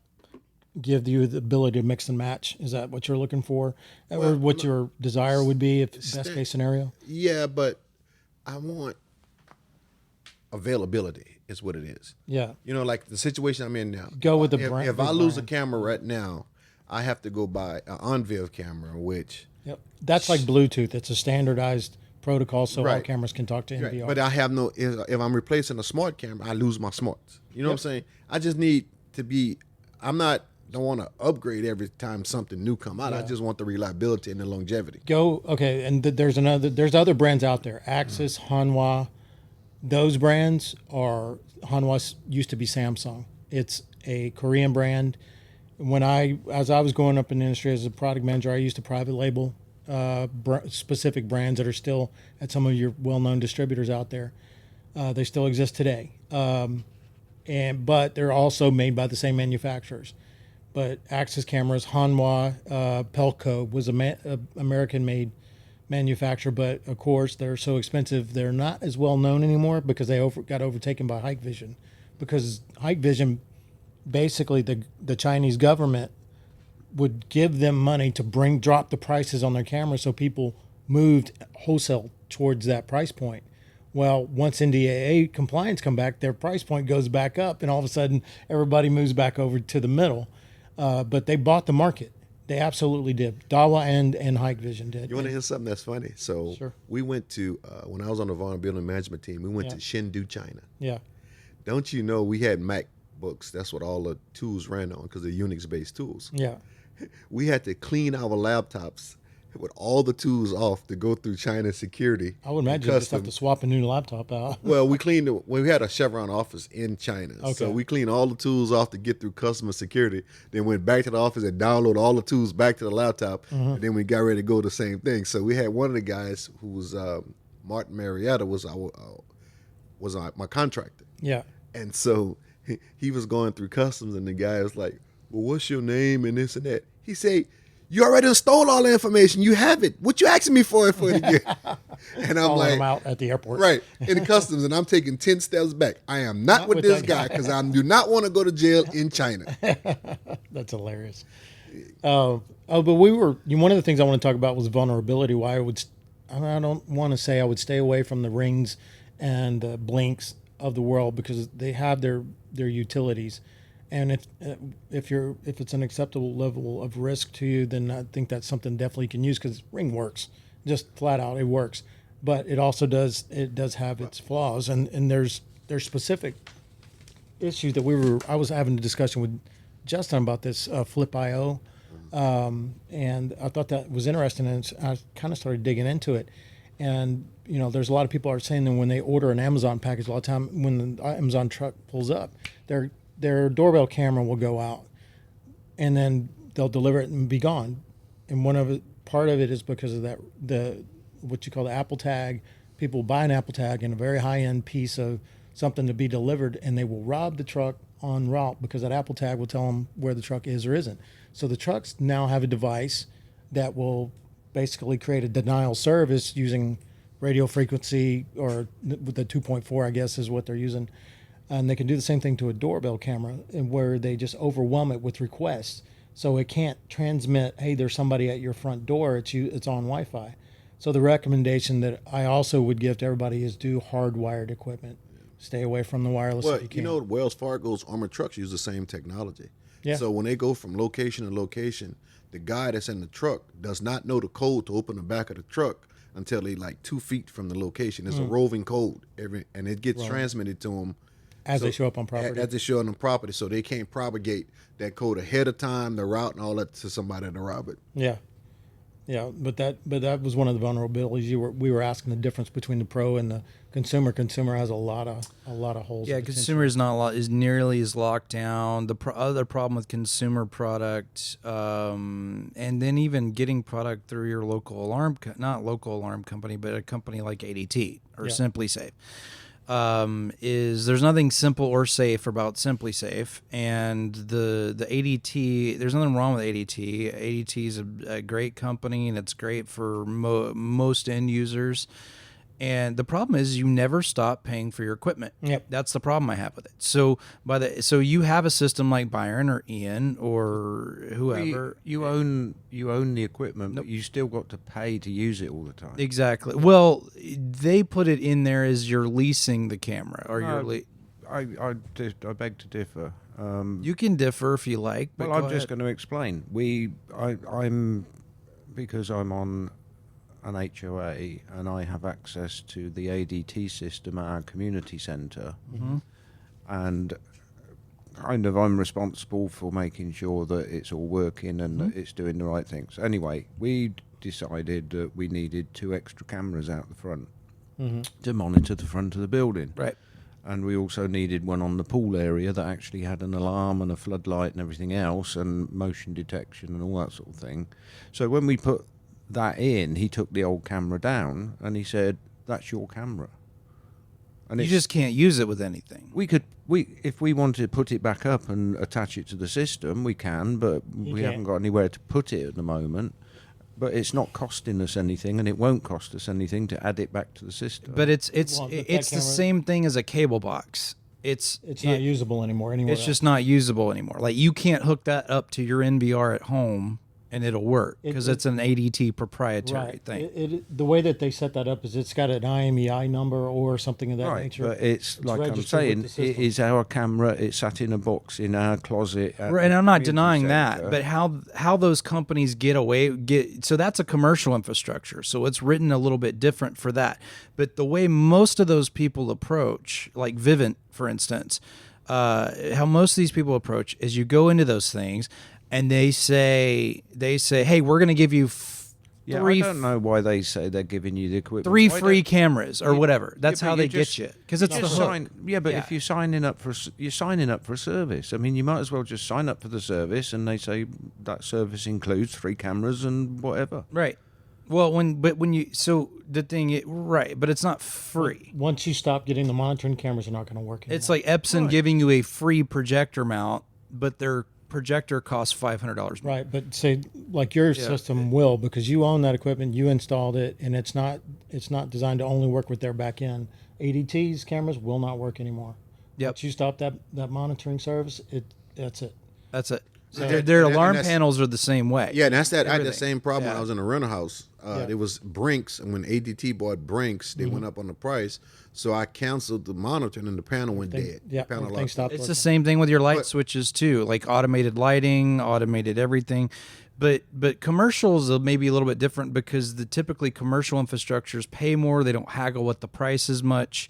give you the ability to mix and match. Is that what you're looking for? Or what your desire would be if best case scenario? Yeah, but I want availability is what it is. Yeah. You know, like the situation I'm in now. Go with the brand. If I lose a camera right now, I have to go buy an OnViv camera, which... Yep. That's like Bluetooth. It's a standardized protocol so all cameras can talk to NVR. But I have if I'm replacing a smart camera, I lose my smarts. You know what I'm saying? I just need to be... don't want to upgrade every time something new come out. I just want the reliability and the longevity. And there's other brands out there. Axis, Hanwha, those brands Hanwha used to be Samsung. It's a Korean brand. As I was growing up in the industry as a product manager, I used to private label specific brands that are still at some of your well-known distributors out there. They still exist today. But they're also made by the same manufacturers. But Axis cameras, Hanwha, Pelco was a American-made manufacturer, but of course they're so expensive they're not as well known anymore because they got overtaken by Hikvision. Because Hikvision, basically the Chinese government would give them money to drop the prices on their cameras, so people moved wholesale towards that price point. Well, once NDAA compliance come back, their price point goes back up, and all of a sudden everybody moves back over to the middle. But they bought the market. They absolutely did. Dahua and Hikvision did. You want to hear something that's funny? So we went to, when I was on the vulnerability management team, we went to Chengdu, China. Yeah. Don't you know we had MacBooks? That's what all the tools ran on because they're Unix-based tools. Yeah. We had to clean our laptops with all the tools off to go through China's security. I would imagine you just have to swap a new laptop out. Well, we had a Chevron office in China. Okay. So we cleaned all the tools off to get through customer security, then went back to the office and downloaded all the tools back to the laptop, and then we got ready to go the same thing. So we had one of the guys who was Martin Marietta was my contractor. Yeah. And so he was going through customs, and the guy was like, well, what's your name and this and that? He said, you already stole all the information. You have it. What you asking me for it again? And I'm like, out at the airport, right in the customs, and I'm taking 10 steps back. I am not with this guy because I do not want to go to jail in China. That's hilarious. But one of the things I want to talk about was vulnerability. Why I don't want to say I would stay away from the Rings and Blinks of the world because they have their utilities. And if it's an acceptable level of risk to you, then I think that's something definitely you can use because Ring works, just flat out it works. but it also does have its flaws, and there's specific issues that I was having a discussion with Justin about this Flip.io, and I thought that was interesting, and I kind of started digging into it. And there's a lot of people are saying that when they order an Amazon package, a lot of time when the Amazon truck pulls up, their doorbell camera will go out, and then they'll deliver it and be gone. And part of it is because of what you call the Apple tag. People buy an Apple tag and a very high end piece of something to be delivered, and they will rob the truck en route because that Apple tag will tell them where the truck is or isn't. So the trucks now have a device that will basically create a denial service using radio frequency, or with the 2.4, I guess, is what they're using. And they can do the same thing to a doorbell camera, and where they just overwhelm it with requests. So it can't transmit, hey, there's somebody at your front door, it's on Wi-Fi. So the recommendation that I also would give to everybody is do hardwired equipment. Stay away from the wireless. Well, if you can. Wells Fargo's armored trucks use the same technology. Yeah. So when they go from location to location, the guy that's in the truck does not know the code to open the back of the truck until they like 2 feet from the location. It's a roving code, and it gets transmitted to them as they show up on property. As they show up on property, so they can't propagate that code ahead of time, the route and all that, to somebody to rob it. Yeah. Yeah, but that was one of the vulnerabilities. We were asking the difference between the pro and the consumer. Consumer has a lot of holes. Yeah, consumer is not is nearly as locked down. The other problem with consumer product, and then even getting product through your local not local alarm company, but a company like ADT or Simply Safe. Is there's nothing simple or safe about Simply Safe, and the ADT, there's nothing wrong with ADT. ADT is a great company, and it's great for most end users. And the problem is you never stop paying for your equipment. Yep. That's the problem I have with it. So so you have a system like Byron or Ian or whoever. You own the equipment, but you still got to pay to use it all the time. Exactly. Well, they put it in there as you're leasing the camera or I beg to differ. You can differ if you like. But well, I'm just going to explain. Because I'm on an HOA and I have access to the ADT system at our community centre, and kind of I'm responsible for making sure that it's all working and that it's doing the right things. Anyway, we decided that we needed 2 extra cameras out the front to monitor the front of the building. Right. And we also needed one on the pool area that actually had an alarm and a floodlight and everything else and motion detection and all that sort of thing. So when we put that in, he took the old camera down and he said, "That's your camera." And you just can't use it with anything. If we wanted to put it back up and attach it to the system, we can, but we haven't got anywhere to put it at the moment. But it's not costing us anything, and it won't cost us anything to add it back to the system. But it's the same thing as a cable box. It's not usable anymore. It's just not usable anymore. Like you can't hook that up to your NVR at home and it'll work because it's an ADT proprietary thing. The way that they set that up is it's got an IMEI number or something of that nature. But it's like I'm saying, it is our camera. It's sat in a box in our closet. Right, and I'm not denying that. But how those companies so that's a commercial infrastructure. So it's written a little bit different for that. But the way most of those people approach, like Vivint, for instance, how most of these people approach is you go into those things. And they say, hey, we're going to give you I don't know why they say they're giving you the equipment. 3 free cameras or whatever. That's how they get you, because it's the hook. If you're signing up for a service. I mean, you might as well just sign up for the service, and they say that service includes 3 cameras and whatever. Right. Well, but it's not free. Once you stop getting the monitoring cameras, they're not going to work anymore. It's like Epson giving you a free projector mount, but their projector costs $500 more. Right, but say like your system will, because you own that equipment, you installed it, and it's not designed to only work with their back end. ADT's cameras will not work anymore. Yep. Once you stop that monitoring service, that's it. That's it. So their alarm panels are the same way. Yeah, and I had the same problem when I was in a rental house. It was Brinks, and when ADT bought Brinks, they went up on the price. So I canceled the monitoring, and the panel went dead. Yeah, everything stopped. It's the same thing with your light switches too, like automated lighting, automated everything. But commercials are maybe a little bit different because typically commercial infrastructures pay more. They don't haggle with the price as much,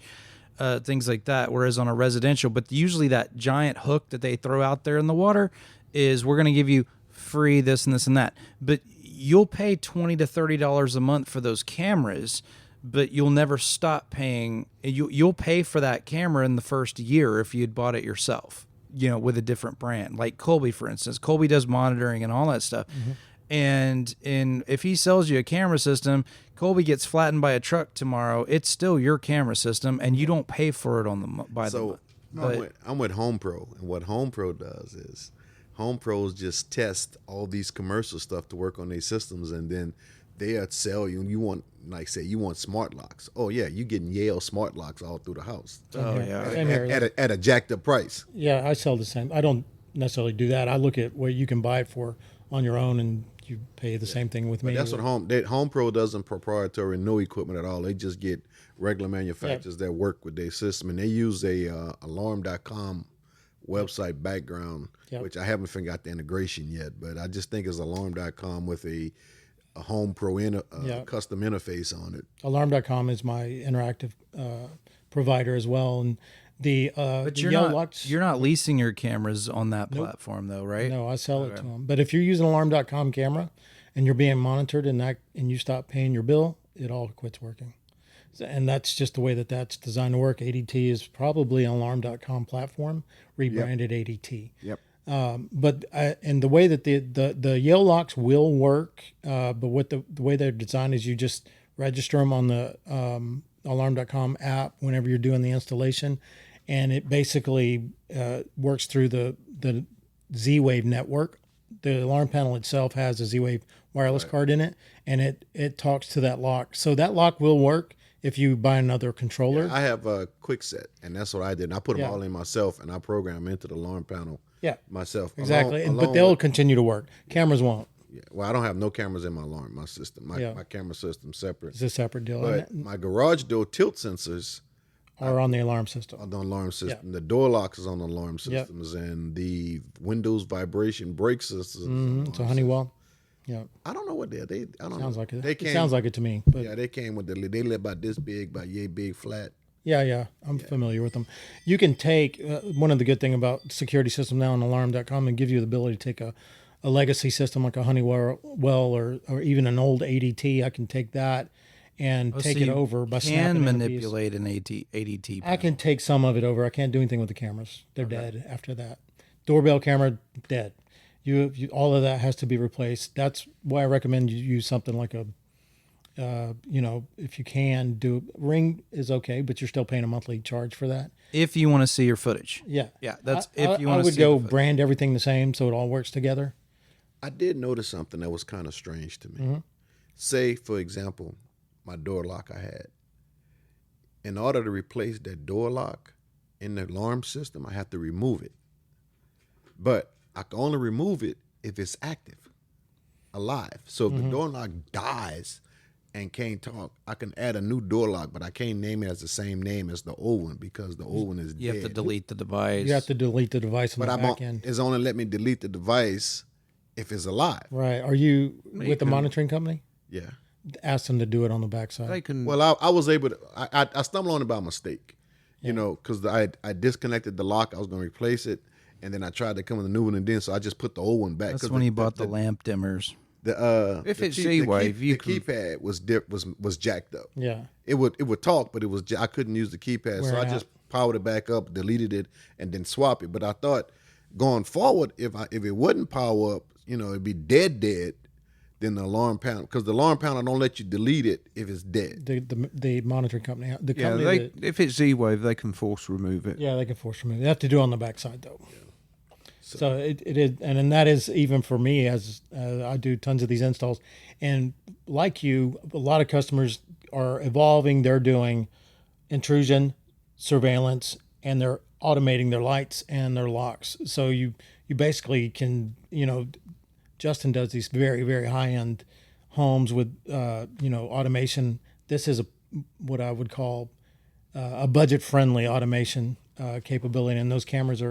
things like that. Whereas on a residential, but usually that giant hook that they throw out there in the water is we're going to give you free this and this and that. But you'll pay $20 to $30 a month for those cameras, but you'll never stop paying. You'll pay for that camera in the first year if you'd bought it yourself, with a different brand, like Kolby, for instance. Kolby does monitoring and all that stuff. Mm-hmm. And if he sells you a camera system, Kolby gets flattened by a truck tomorrow, it's still your camera system, and you don't pay for it by the month. I'm with Home Pro, and what Home Pro does is Home Pros just test all these commercial stuff to work on their systems, and then they'll sell you. And you want, like, say, you want smart locks. Oh yeah, you getting Yale smart locks all through the house. Oh yeah, at a jacked up price. Yeah, I sell the same. I don't necessarily do that. I look at what you can buy it for on your own, and you pay the same thing with me. That's what Home Pro doesn't proprietary no equipment at all. They just get regular manufacturers that work with their system, and they use a alarm.com website background, which I haven't figured out the integration yet, but I just think it's alarm.com with a Home Pro custom interface on it. Alarm.com is my interactive provider as well, and but you're not leasing your cameras on that platform though, right? No, I sell it to them. But if you're using alarm.com camera and you're being monitored and you stop paying your bill, it all quits working. And that's just the way that's designed to work. ADT is probably an alarm.com platform, rebranded ADT. Yep. But and the way that the Yale locks will work, but what the way they're designed is you just register them on the alarm.com app whenever you're doing the installation, and it basically works through the Z-Wave network. The alarm panel itself has a Z-Wave wireless card in it, and it talks to that lock. So that lock will work if you buy another controller. Yeah, I have a quick set, and that's what I did. And I put them all in myself, and I program into the alarm panel myself. Exactly, but they'll continue to work. Cameras won't. Yeah, well, I don't have no cameras in my system. My camera system's separate. It's a separate deal. But my garage door tilt sensors are on the alarm system. On the alarm system. The door locks is on the alarm systems, and the Windows vibration brake systems. It's a Honeywell. Yeah. I don't know what they are. I don't sounds know. like it. It sounds like it to me. But they came with they live about this big, about yay big, flat. Yeah. I'm familiar with them. You can take one of the good thing about security system now on alarm.com and give you the ability to take a legacy system like a Honeywell or even an old ADT. I can take that and take it over by snapping. Can manipulate an ADT panel. I can take some of it over. I can't do anything with the cameras. They're dead after that. Doorbell camera, dead. You all of that has to be replaced. That's why I recommend you use something like a, if you can do Ring is okay, but you're still paying a monthly charge for that. If you want to see your footage. Yeah. That's if you want to see. I would go brand everything the same so it all works together. I did notice something that was kind of strange to me. Say, for example, my door lock I had. In order to replace that door lock in the alarm system, I have to remove it. But I can only remove it if it's active, alive. So if the door lock dies and can't talk, I can add a new door lock, but I can't name it as the same name as the old one because the old one is dead. You have to delete the device. You have to delete the device on the back end. It's only let me delete the device if it's alive. Right. Are you with the monitoring company? Yeah. Ask them to do it on the backside. They can. Well, I was able to. I stumbled on it by mistake, because I disconnected the lock. I was going to replace it, and then I tried to come with a new one, and then so I just put the old one back. That's when you bought the lamp dimmers. If it's Z-Wave, the keypad was jacked up. Yeah. It would talk, but I couldn't use the keypad, so I just powered it back up, deleted it, and then swap it. But I thought going forward, if it wouldn't power up, it'd be dead. Then the alarm panel, because the alarm panel don't let you delete it if it's dead. The monitoring company, if it's Z-Wave, they can force remove it. Yeah, they can force remove it. They have to do it on the backside though. Yeah. So it is, and that is even for me as I do tons of these installs, and like you, a lot of customers are evolving. They're doing intrusion, surveillance, and they're automating their lights and their locks. So you basically can, Justin does these very, very high-end homes with, automation. This is what I would call a budget-friendly automation capability, and those cameras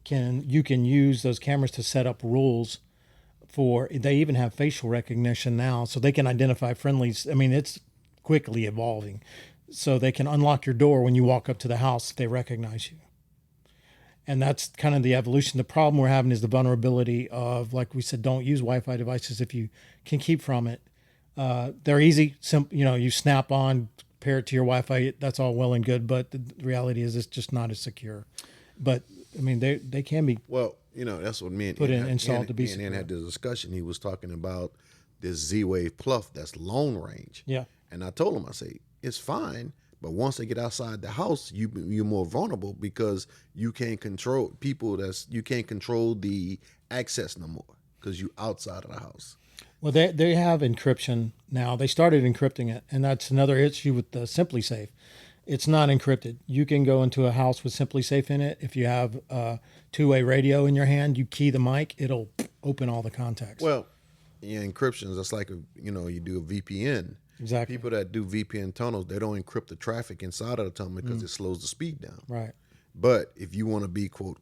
you can use those cameras to set up rules they even have facial recognition now, so they can identify friendlies. I mean, it's quickly evolving. So they can unlock your door when you walk up to the house if they recognize you. And that's kind of the evolution. The problem we're having is the vulnerability of, like we said, don't use Wi-Fi devices if you can keep from it. They're easy, simple. You snap on, pair it to your Wi-Fi. That's all well and good, but the reality is it's just not as secure. But I mean, they can be. Well, that's what me and installed to be secure. And had the discussion. He was talking about this Z-Wave Plus that's long range. Yeah. And I told him, I say, it's fine, but once they get outside the house, you're more vulnerable because you can't control you can't control the access no more because you're outside of the house. Well, they have encryption now. They started encrypting it, and that's another issue with the SimpliSafe. It's not encrypted. You can go into a house with SimpliSafe in it. If you have a two-way radio in your hand, you key the mic, it'll open all the contacts. Well, encryption is like you do a VPN. Exactly. People that do VPN tunnels, they don't encrypt the traffic inside of the tunnel because it slows the speed down. Right. But if you want to be quote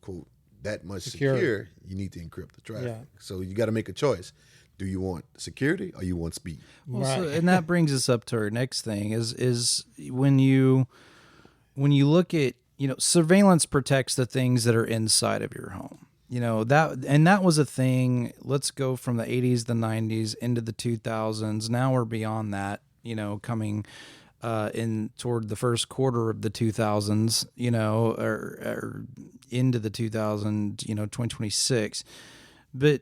that much secure, you need to encrypt the traffic. Yeah. So you got to make a choice. Do you want security or you want speed? Well, so, and that brings us up to our next thing is when you look at, surveillance protects the things that are inside of your home. That was a thing. Let's go from the 80s, the 90s into the 2000s. Now we're beyond that, coming in toward the first quarter of the 2000s, or into the 2026. But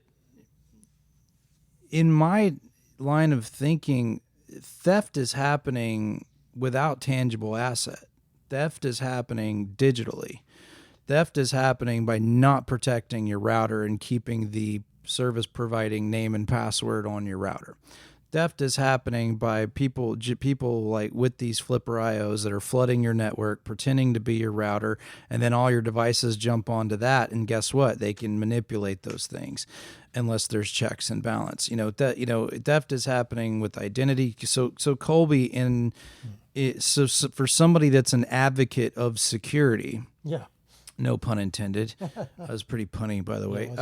in my line of thinking, theft is happening without tangible asset. Theft is happening digitally. Theft is happening by not protecting your router and keeping the service providing name and password on your router. Theft is happening by people like with these flipper IOs that are flooding your network, pretending to be your router, and then all your devices jump onto that. And guess what? They can manipulate those things unless there's checks and balance. Theft is happening with identity. So Kolby, so for somebody that's an advocate of security, yeah. No pun intended. That was pretty punny, by the way.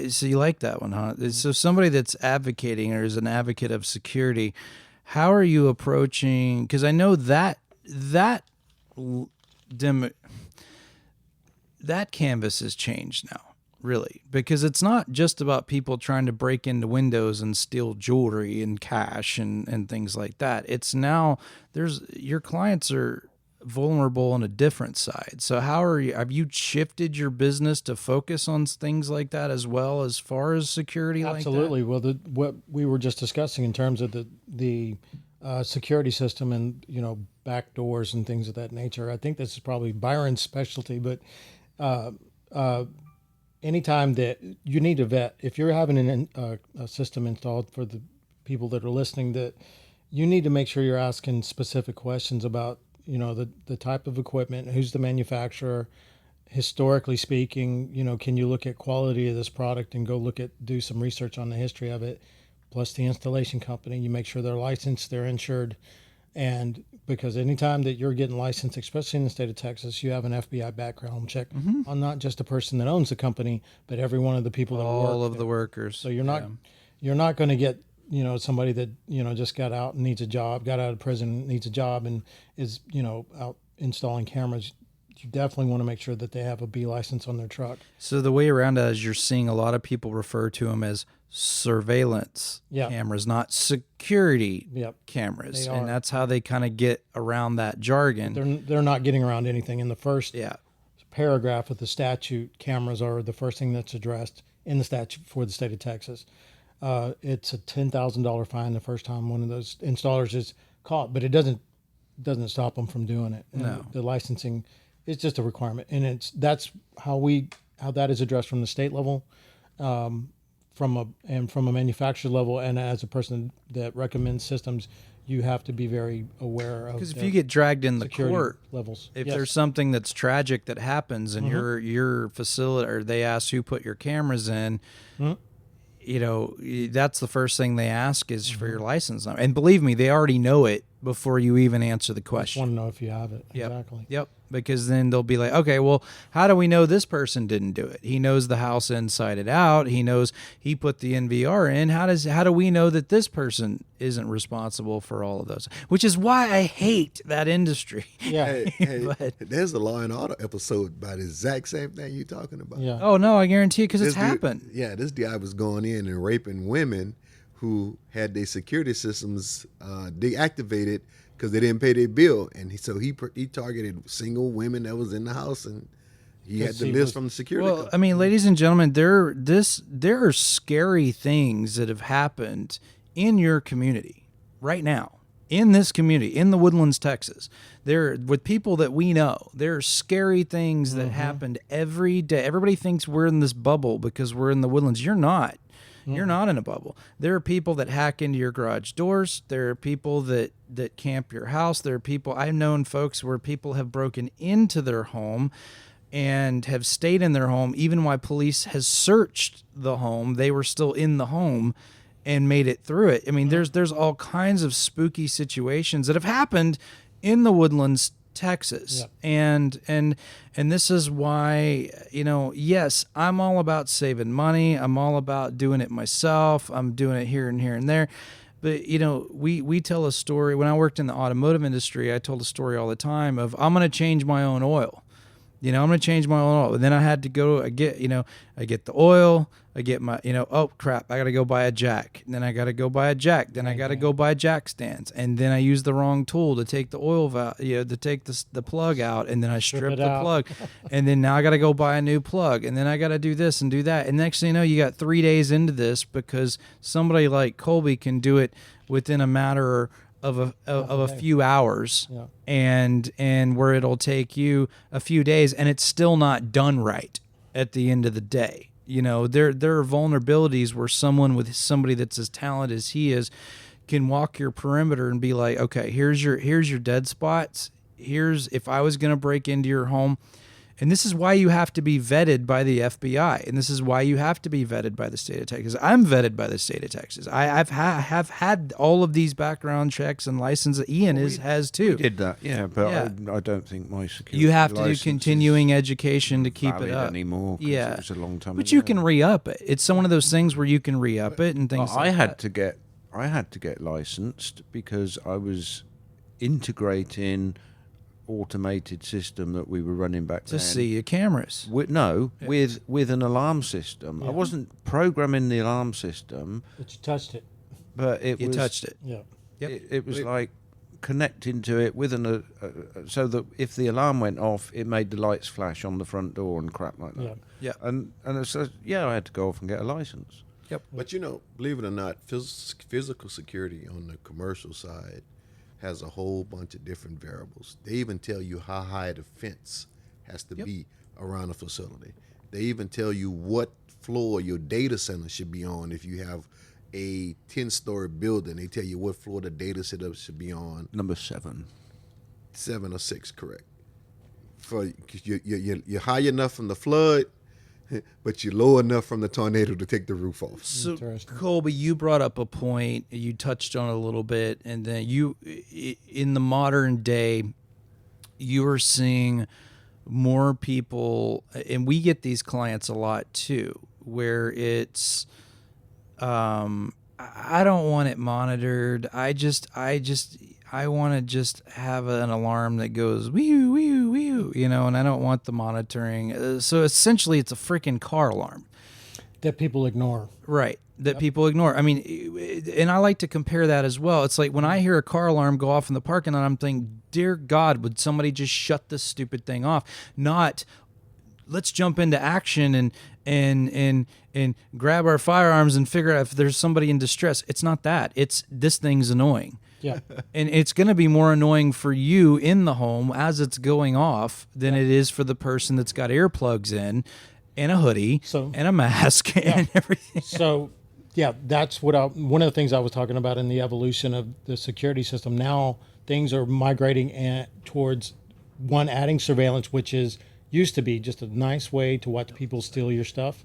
So you like that one, huh? So somebody that's advocating or is an advocate of security, how are you approaching? Because I know that canvas has changed now, really, because it's not just about people trying to break into windows and steal jewelry and cash and things like that. It's now your clients are vulnerable on a different side. So have you shifted your business to focus on things like that as well as far as security? Absolutely. Like that? Well, what we were just discussing in terms of the security system and back doors and things of that nature, I think this is probably Byron's specialty. But anytime that you need to vet, if you're having a system installed, for the people that are listening, that you need to make sure you're asking specific questions about the type of equipment, who's the manufacturer, historically speaking, can you look at quality of this product and do some research on the history of it, plus the installation company. You make sure they're licensed, they're insured. And because anytime that you're getting licensed, especially in the state of Texas, you have an FBI background check on not just the person that owns the company, but every one of the people that work. All of the workers. So you're not going to get somebody that just got out and needs a job, got out of prison, needs a job, and is out installing cameras. You definitely want to make sure that they have a B license on their truck. So the way around that is you're seeing a lot of people refer to them as surveillance cameras, not security cameras, and that's how they kind of get around that jargon. They're not getting around anything. In the first paragraph of the statute, cameras are the first thing that's addressed in the statute for the state of Texas. It's a $10,000 fine the first time one of those installers is caught, but it doesn't stop them from doing it. No. The licensing is just a requirement, and that's how that is addressed from the state level, from a manufacturer level, and as a person that recommends systems, you have to be very aware of. Because if you get dragged in the court levels, if there's something that's tragic that happens and your facility, or they ask who put your cameras in. That's the first thing they ask is for your license number. And believe me, they already know it before you even answer the question. I just want to know if you have it. Yep. Exactly. Yep. because then they'll be like, okay, well, how do we know this person didn't do it? He knows the house inside and out. He knows he put the NVR in. How do we know that this person isn't responsible for all of those? Which is why I hate that industry. Yeah. Hey, there's a Law and Order episode about the exact same thing you're talking about. Yeah. Oh no, I guarantee it, because it's This dude- happened. Yeah, this guy was going in and raping women who had their security systems deactivated because they didn't pay their bill, and he targeted single women that was in the house, and he had the list from the security. Well, I mean, ladies and gentlemen, there are scary things that have happened in your community right now. In this community, in the Woodlands, Texas, there with people that we know, there are scary things that happened every day. Everybody thinks we're in this bubble because we're in the Woodlands. You're not. You're not in a bubble. There are people that hack into your garage doors. There are people that camp your house. There are people, I've known folks where people have broken into their home and have stayed in their home even while police has searched the home. They were still in the home and made it through it. I mean, there's all kinds of spooky situations that have happened in the Woodlands, Texas. Yep. And this is why, yes, I'm all about saving money. I'm all about doing it myself. I'm doing it here and there. But, we tell a story. When I worked in the automotive industry, I told a story all the time of, I'm going to change my own oil. I'm going to change my own oil. And then I had to go, I get the oil, I get my, oh crap, I got to go buy a jack. And then I got to go buy a jack. Then I got to go buy jack stands. And then I use the wrong tool to take the oil valve, to take the plug out. And then I strip the plug. And then now I got to go buy a new plug. And then I got to do this and do that. And next thing you know, you got 3 days into this because somebody like Kolby can do it within a matter of a few hours, Yeah. and where it'll take you a few days, and it's still not done right at the end of the day. There are vulnerabilities where somebody that's as talented as he is can walk your perimeter and be like, okay, here's your dead spots. Here's, if I was going to break into your home. And this is why you have to be vetted by the FBI. And this is why you have to be vetted by the state of Texas. I'm vetted by the state of Texas. Have had all of these background checks and licenses. Ian has too. We did that, yeah, but yeah. I don't think my security You have to do license continuing education to keep valid it up anymore. Yeah, it was a long time but ago. you can re-up it. It's one of those things where you can re-up it and things. I had to get licensed because I was integrating automated system that we were running back then. to see your cameras. With an alarm system. Yeah. I wasn't programming the alarm system, But you touched it. but You touched it. Yeah. Yep. It was like connecting to it with so that if the alarm went off, it made the lights flash on the front door and crap like that. Yeah. Yeah. And so I had to go off and get a license. Yep. But believe it or not, physical security on the commercial side has a whole bunch of different variables. They even tell you how high the fence has to be around a facility. They even tell you what floor your data center should be on. If you have a 10-story building, they tell you what floor the data center should be on. Number 7. 7 or 6, correct. For you're high enough from the flood, but you're low enough from the tornado to take the roof off. So, Interesting. Kolby, you brought up a point. You touched on it a little bit, and then in the modern day, you are seeing more people, and we get these clients a lot too, where it's, I don't want it monitored. I want to just have an alarm that goes wee wee wee, and I don't want the monitoring. So essentially, it's a freaking car alarm. That people ignore. Right. That people ignore. I mean, and I like to compare that as well. It's like when I hear a car alarm go off in the parking lot, I'm thinking, dear God, would somebody just shut this stupid thing off? Not, let's jump into action and grab our firearms and figure out if there's somebody in distress. It's not that. It's this thing's annoying. Yeah. And it's going to be more annoying for you in the home as it's going off than it is for the person that's got earplugs in and a hoodie and a mask and everything. So, yeah, that's one of the things I was talking about in the evolution of the security system. Now things are migrating towards adding surveillance, which used to be just a nice way to watch people steal your stuff.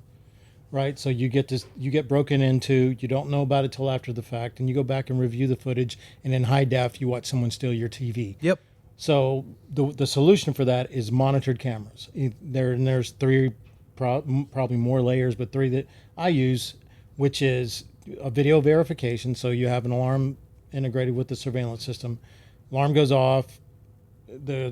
Right, so you get broken into. You don't know about it till after the fact, and you go back and review the footage, and in high def, you watch someone steal your TV. Yep. So the solution for that is monitored cameras. There's three, probably more layers, but three that I use, which is a video verification. So you have an alarm integrated with the surveillance system. Alarm goes off. The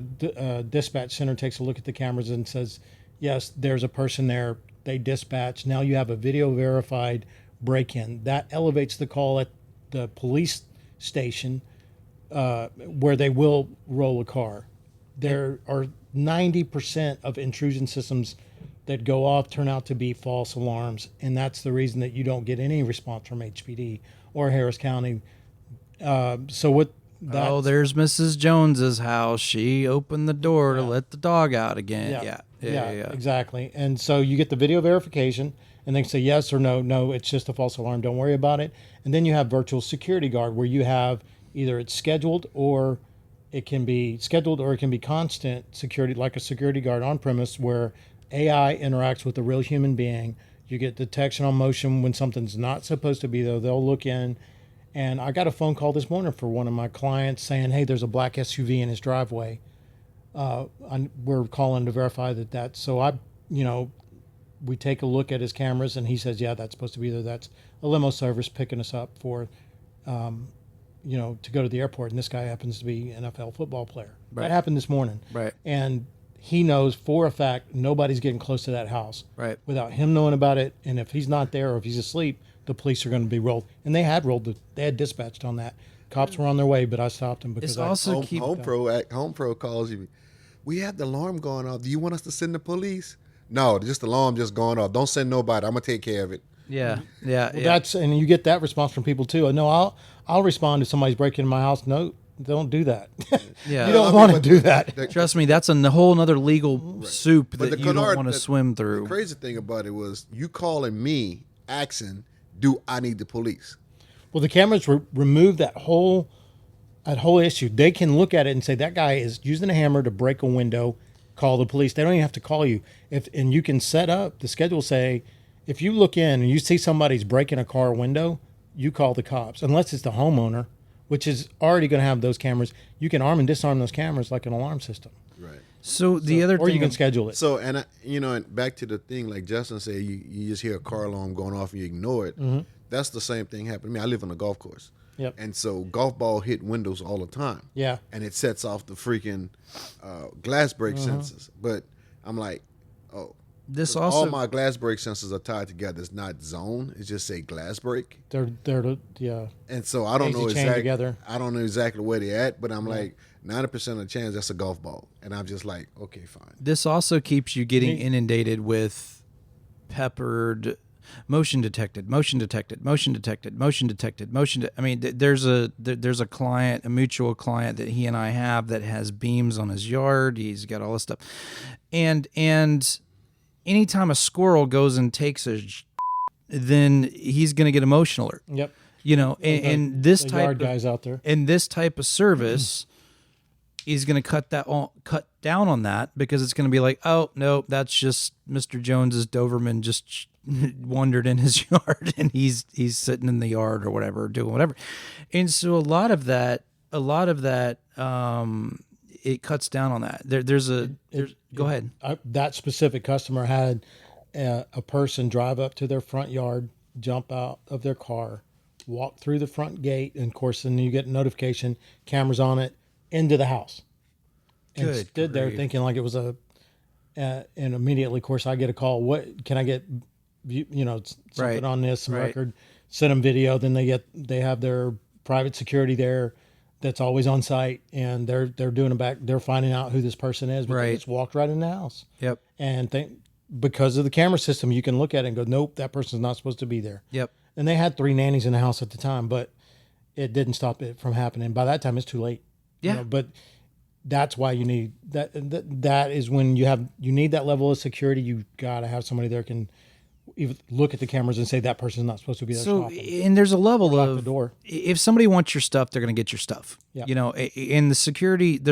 dispatch center takes a look at the cameras and says, yes, there's a person there. They dispatch. Now you have a video verified break-in. That elevates the call at the police station where they will roll a car. There are 90% of intrusion systems that go off turn out to be false alarms, and that's the reason that you don't get any response from HPD or Harris County. So what? Oh, there's Mrs. Jones's house. She opened the door to let the dog out again. Yeah, exactly. And so you get the video verification, and they say yes or no. No, it's just a false alarm. Don't worry about it. And then you have virtual security guard, where you have either it's scheduled or it can be constant security, like a security guard on premise, where AI interacts with a real human being. You get detection on motion when something's not supposed to be there. They'll look in. And I got a phone call this morning for one of my clients saying, hey, there's a black SUV in his driveway. We're calling to verify that. So we take a look at his cameras, and he says, yeah, that's supposed to be there. That's a limo service picking us up for, to go to the airport. And this guy happens to be an NFL football player. Right. That happened this morning. Right. And he knows for a fact nobody's getting close to that house. Right. Without him knowing about it. And if he's not there or if he's asleep, the police are going to be rolled. And they had they had dispatched on that. Cops were on their way, but I stopped them because Home Pro calls you. We have the alarm going off. Do you want us to send the police? No, just the alarm just going off. Don't send nobody. I'm gonna take care of it. Yeah. And you get that response from people too. No, I'll respond if somebody's breaking in my house. No, don't do that. Yeah. You don't want to do that. Trust me, that's a whole nother legal soup that you don't want to swim through. The crazy thing about it was you calling me, asking, do I need the police? Well, the cameras remove that whole issue. They can look at it and say that guy is using a hammer to break a window. Call the police. They don't even have to call you. And you can set up the schedule. Say if you look in and you see somebody's breaking a car window, you call the cops. Unless it's the homeowner, which is already going to have those cameras. You can arm and disarm those cameras like an alarm system. Right. So the other or thing, you can schedule it. So and and back to the thing, like Justin said, you just hear a car alarm going off and you ignore it. Mm-hmm. That's the same thing happened to me. I live on a golf course. Yep. And so golf ball hit windows all the time. Yeah. And it sets off the freaking glass break sensors. But I'm like, this all also my glass break sensors are tied together. It's not zone. It's just say glass break. They're yeah. And so I don't know together. I don't know exactly where they're at, but I'm like 90% of the chance that's a golf ball. And I'm just like, okay, fine. This also keeps you getting inundated with peppered motion detected. I mean, there's a client, a mutual client that he and I have that has beams on his yard. He's got all this stuff. And anytime a squirrel goes and takes then he's going to get emotion alert. Yep. And this the type yard guys out there. And this type of service is going to cut down on that, because it's going to be like, oh no, that's just Mr. Jones's Doberman just wandered in his yard and he's sitting in the yard or whatever, doing whatever. And so a lot of that it cuts down on that. Go ahead. That specific customer had a person drive up to their front yard, jump out of their car, walk through the front gate, and of course then you get a notification, cameras on it, into the house. And stood there thinking like it was and immediately, of course, I get a call. What can I get? Something on this, some record, send them video. Then they have their private security there that's always on site, and they're doing they're finding out who this person is, but they just walked right in the house. Yep. And because of the camera system, you can look at it and go, nope, that person's not supposed to be there. Yep. And they had 3 nannies in the house at the time, but it didn't stop it from happening. By that time, it's too late. Yeah. But that's why you need that. That is when you need that level of security. You got to have somebody there can even look at the cameras and say that person's not supposed to be there. So, and there's a level lock of the door. If somebody wants your stuff, they're going to get your stuff. Yeah. In the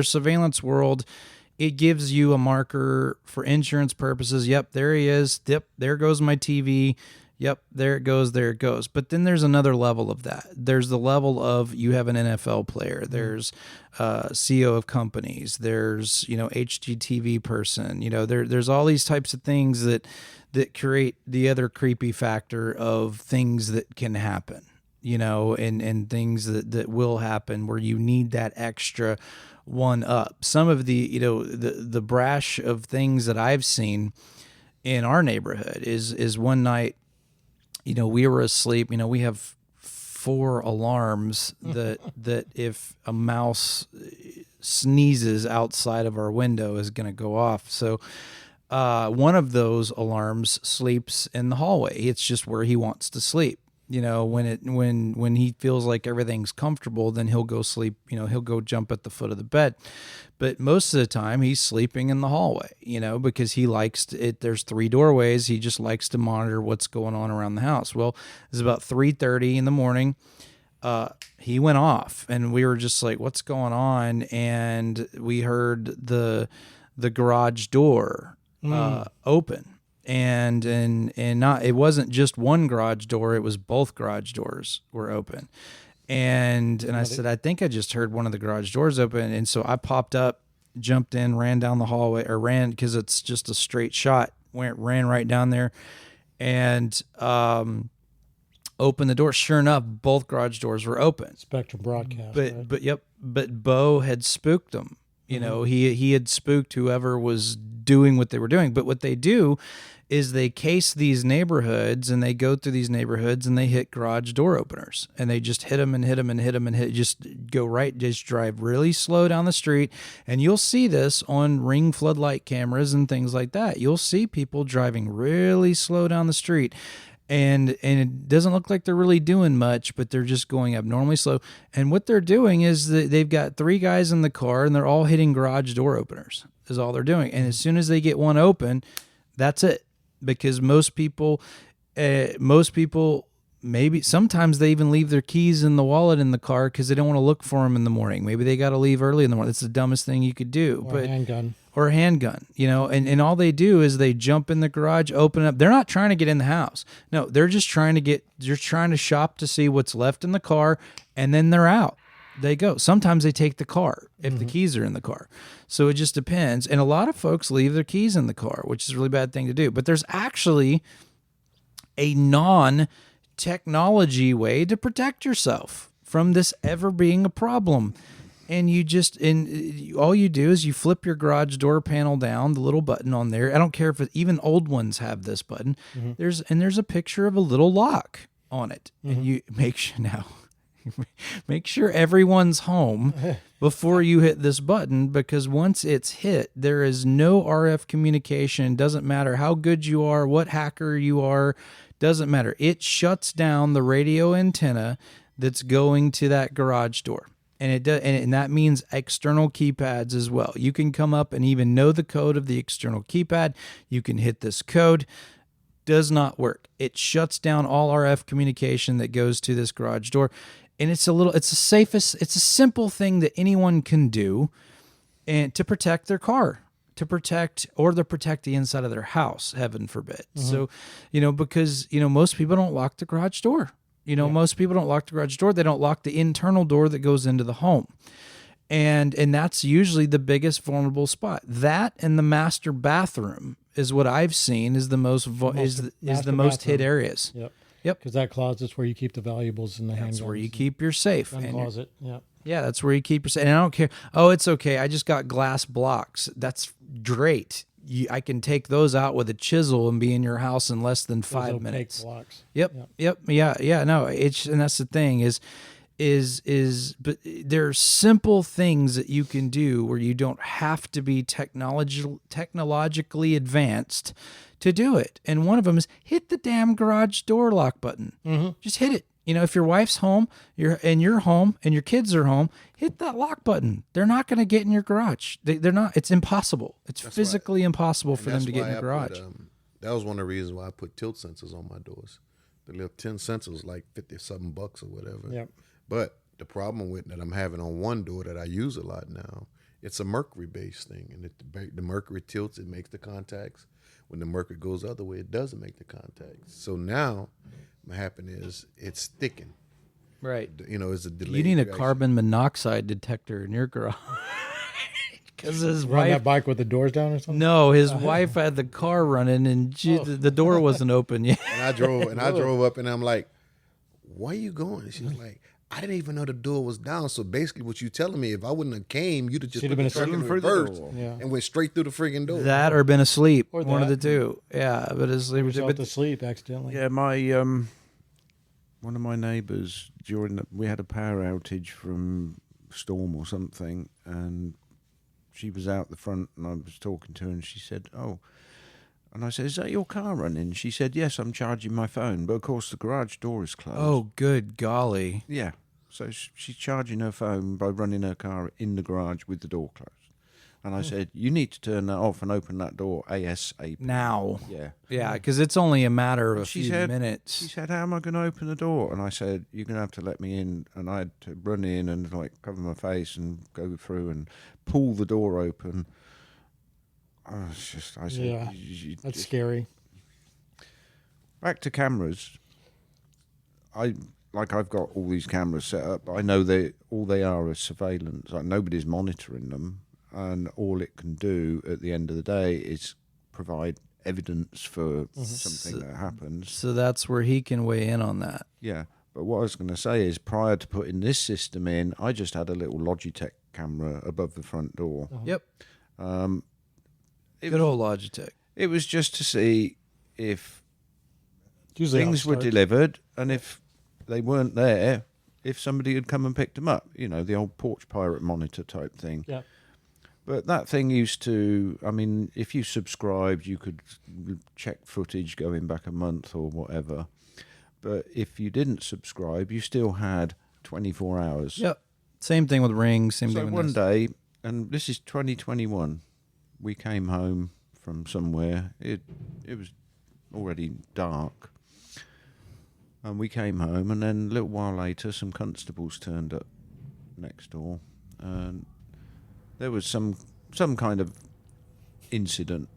surveillance world, it gives you a marker for insurance purposes. Yep, there he is. Yep, there goes my TV. Yep, there it goes, there it goes. But then there's another level of that. There's the level of you have an NFL player. There's CEO of companies. There's HGTV person. There's all these types of things that create the other creepy factor of things that can happen. And things that will happen where you need that extra one up. Some of the brash of things that I've seen in our neighborhood is one night. We were asleep. We have 4 alarms that if a mouse sneezes outside of our window is going to go off. So one of those alarms sleeps in the hallway. It's just where he wants to sleep. When he feels like everything's comfortable, then he'll go sleep. He'll go jump at the foot of the bed. But most of the time he's sleeping in the hallway, because he likes it. There's 3 doorways. He just likes to monitor what's going on around the house. Well, it was about 3:30 in the morning. He went off and we were just like, what's going on? And we heard the garage door, open. And not, it wasn't just one garage door, it was both garage doors were open. And I said, I think I just heard one of the garage doors open. And so I popped up, jumped in, ran down the hallway, or ran because it's just a straight shot, ran right down there and opened the door. Sure enough, both garage doors were open. Spectrum Broadcast. But Bo had spooked them. He had spooked whoever was doing what they were doing. But what they do is they case these neighborhoods and they go through these neighborhoods and they hit garage door openers and they just hit them and hit them and hit them and just go right, just drive really slow down the street. And you'll see this on Ring floodlight cameras and things like that. You'll see people driving really slow down the street. And it doesn't look like they're really doing much, but they're just going abnormally slow. And what they're doing is that they've got 3 guys in the car and they're all hitting garage door openers is all they're doing. And as soon as they get one open, that's it. Because most people, maybe sometimes they even leave their keys in the wallet in the car because they don't want to look for them in the morning. Maybe they got to leave early in the morning. That's the dumbest thing you could do. Or a handgun. Or a handgun, and all they do is they jump in the garage, open up. They're not trying to get in the house. No, they're just trying to shop to see what's left in the car, and then they're out. They go. Sometimes they take the car if the keys are in the car. So it just depends. And a lot of folks leave their keys in the car, which is a really bad thing to do. But there's actually a non-technology way to protect yourself from this ever being a problem. And all you do is you flip your garage door panel down, the little button on there. I don't care if even old ones have this button. There's a picture of a little lock on it. And you make sure everyone's home before you hit this button, because once it's hit, there is no RF communication. Doesn't matter how good you are, what hacker you are, doesn't matter. It shuts down the radio antenna that's going to that garage door. And it does, and that means external keypads as well. You can come up and even know the code of the external keypad. You can hit this code. Does not work. It shuts down all RF communication that goes to this garage door. And it's a simple thing that anyone can do, and to protect their car, to protect the inside of their house, heaven forbid. So, because most people don't lock the garage door. Most people don't lock the garage door. They don't lock the internal door that goes into the home. And that's usually the biggest vulnerable spot. That and the master bathroom is what I've seen is the most hit areas. Yep. Because that closet's where you keep the valuables and the handguns. That's where you keep your safe. Gun closet. Yep. Yeah, that's where you keep your safe. And I don't care. Oh, it's okay. I just got glass blocks. That's great. I can take those out with a chisel and be in your house in less than 5 minutes. Blocks. Yep. Yeah. No, and that's the thing but there are simple things that you can do where you don't have to be technologically advanced to do it. And one of them is hit the damn garage door lock button. Just hit it. If your wife's home, you're home and your kids are home, hit that lock button. They're not going to get in your garage. They're not. It's impossible. It's physically impossible for them to get in your garage. That was one of the reasons why I put tilt sensors on my doors. The little 10 sensors, like $50-something or whatever. Yep. But the problem with that I'm having on one door that I use a lot now, it's a mercury-based thing, and the mercury tilts, it makes the contacts. when the mercury goes the other way, it doesn't make the contact. So now, what happened is it's sticking. Right. You know, it's a delay. You need a reaction. carbon monoxide detector in your garage. Because his Run that wife, bike with the doors down or something? no, his wife had the car running and the door wasn't open yet. And I drove up, and I'm like, "Where you going?" She was like, "I didn't even know the door was down." So basically, what you telling me, if I wouldn't have came, you'd have just She'd put have been the truck in asleep through the reverse door. Yeah. and went straight through the friggin' door. That or been asleep, Or one of the that. two. Yeah, but it's Yourself but to sleep accidentally. Yeah, my one of my neighbours we had a power outage from storm or something, and she was out the front, and I was talking to her, and she said, "Oh," and I said, "Is that your car running?" She said, "Yes, I'm charging my phone, but of course the garage door is closed." oh, good golly. Yeah, so she's charging her phone by running her car in the garage with the door closed. And I said, "You need to turn that off and open that door ASAP." Now. Yeah. Yeah, because it's only a matter of a She few said- minutes. She said, "How am I going to open the door?" And I said, "You're going to have to let me in." And I had to run in and like cover my face and go through and pull the door open. Oh, it's just, I said, Yeah, "You That's just-" scary. Back to cameras. I've got all these cameras set up. I know all they are is surveillance. Like nobody's monitoring them, and all it can do at the end of the day is provide evidence for something that happens. So that's where he can weigh in on that. Yeah, but what I was going to say is prior to putting this system in, I just had a little Logitech camera above the front door. Yep. It Good old Logitech. It was just to see if Usually things how were it starts. delivered, and if they weren't there, if somebody had come and picked them up, you know, the old porch pirate monitor type thing. Yeah. But that thing used to, I mean, if you subscribed, you could check footage going back a month or whatever. But if you didn't subscribe, you still had 24 hours. Yep. Same thing with Ring. Same So thing with one this. day, and this is 2021, we came home from somewhere. It was already dark. And we came home, and then a little while later, some constables turned up next door. And there was some kind of incident.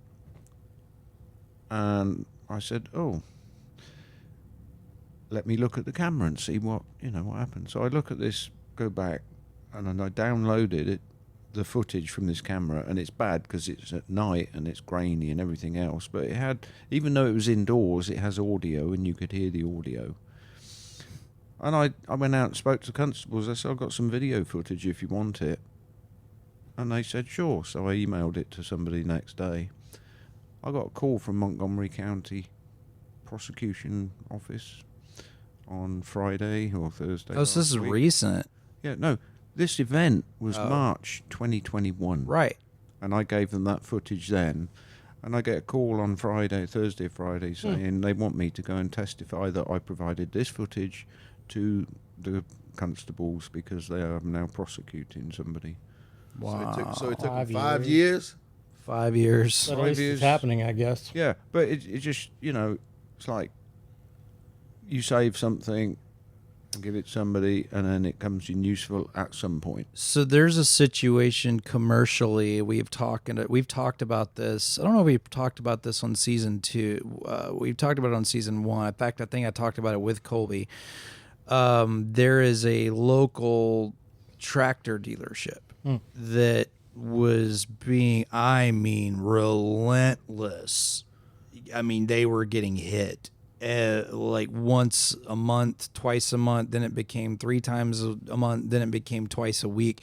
And I said, "Oh, let me look at the camera and see what happened." So I look at this, go back, and then I downloaded it, the footage from this camera, and it's bad because it's at night and it's grainy and everything else. But it had, even though it was indoors, it has audio, and you could hear the audio. And I went out and spoke to the constables. I said, "I've got some video footage if you want it." And they said, "Sure." So I emailed it to somebody next day. I got a call from Montgomery County Prosecution Office on Friday or Thursday. Oh, so this last is week. recent. Yeah, no. This event was Oh. March 2021. Right. And I gave them that footage then. And I get a call on Thursday or Friday, saying they want me to go and testify that I provided this footage to the constables because they are now prosecuting somebody. Wow. So it took 5 5 years. 5 years. But at 5 least years. it's happening, I guess. Yeah, but it just, it's like you save something and give it to somebody, and then it comes in useful at some point. So there's a situation commercially. We've talked about this. I don't know if we've talked about this on season 2. We've talked about it on season 1. In fact, I think I talked about it with Kolby. There is a local tractor dealership that was being, relentless. I mean, they were getting hit. Like once a month, twice a month, then it became 3 times a month, then it became twice a week.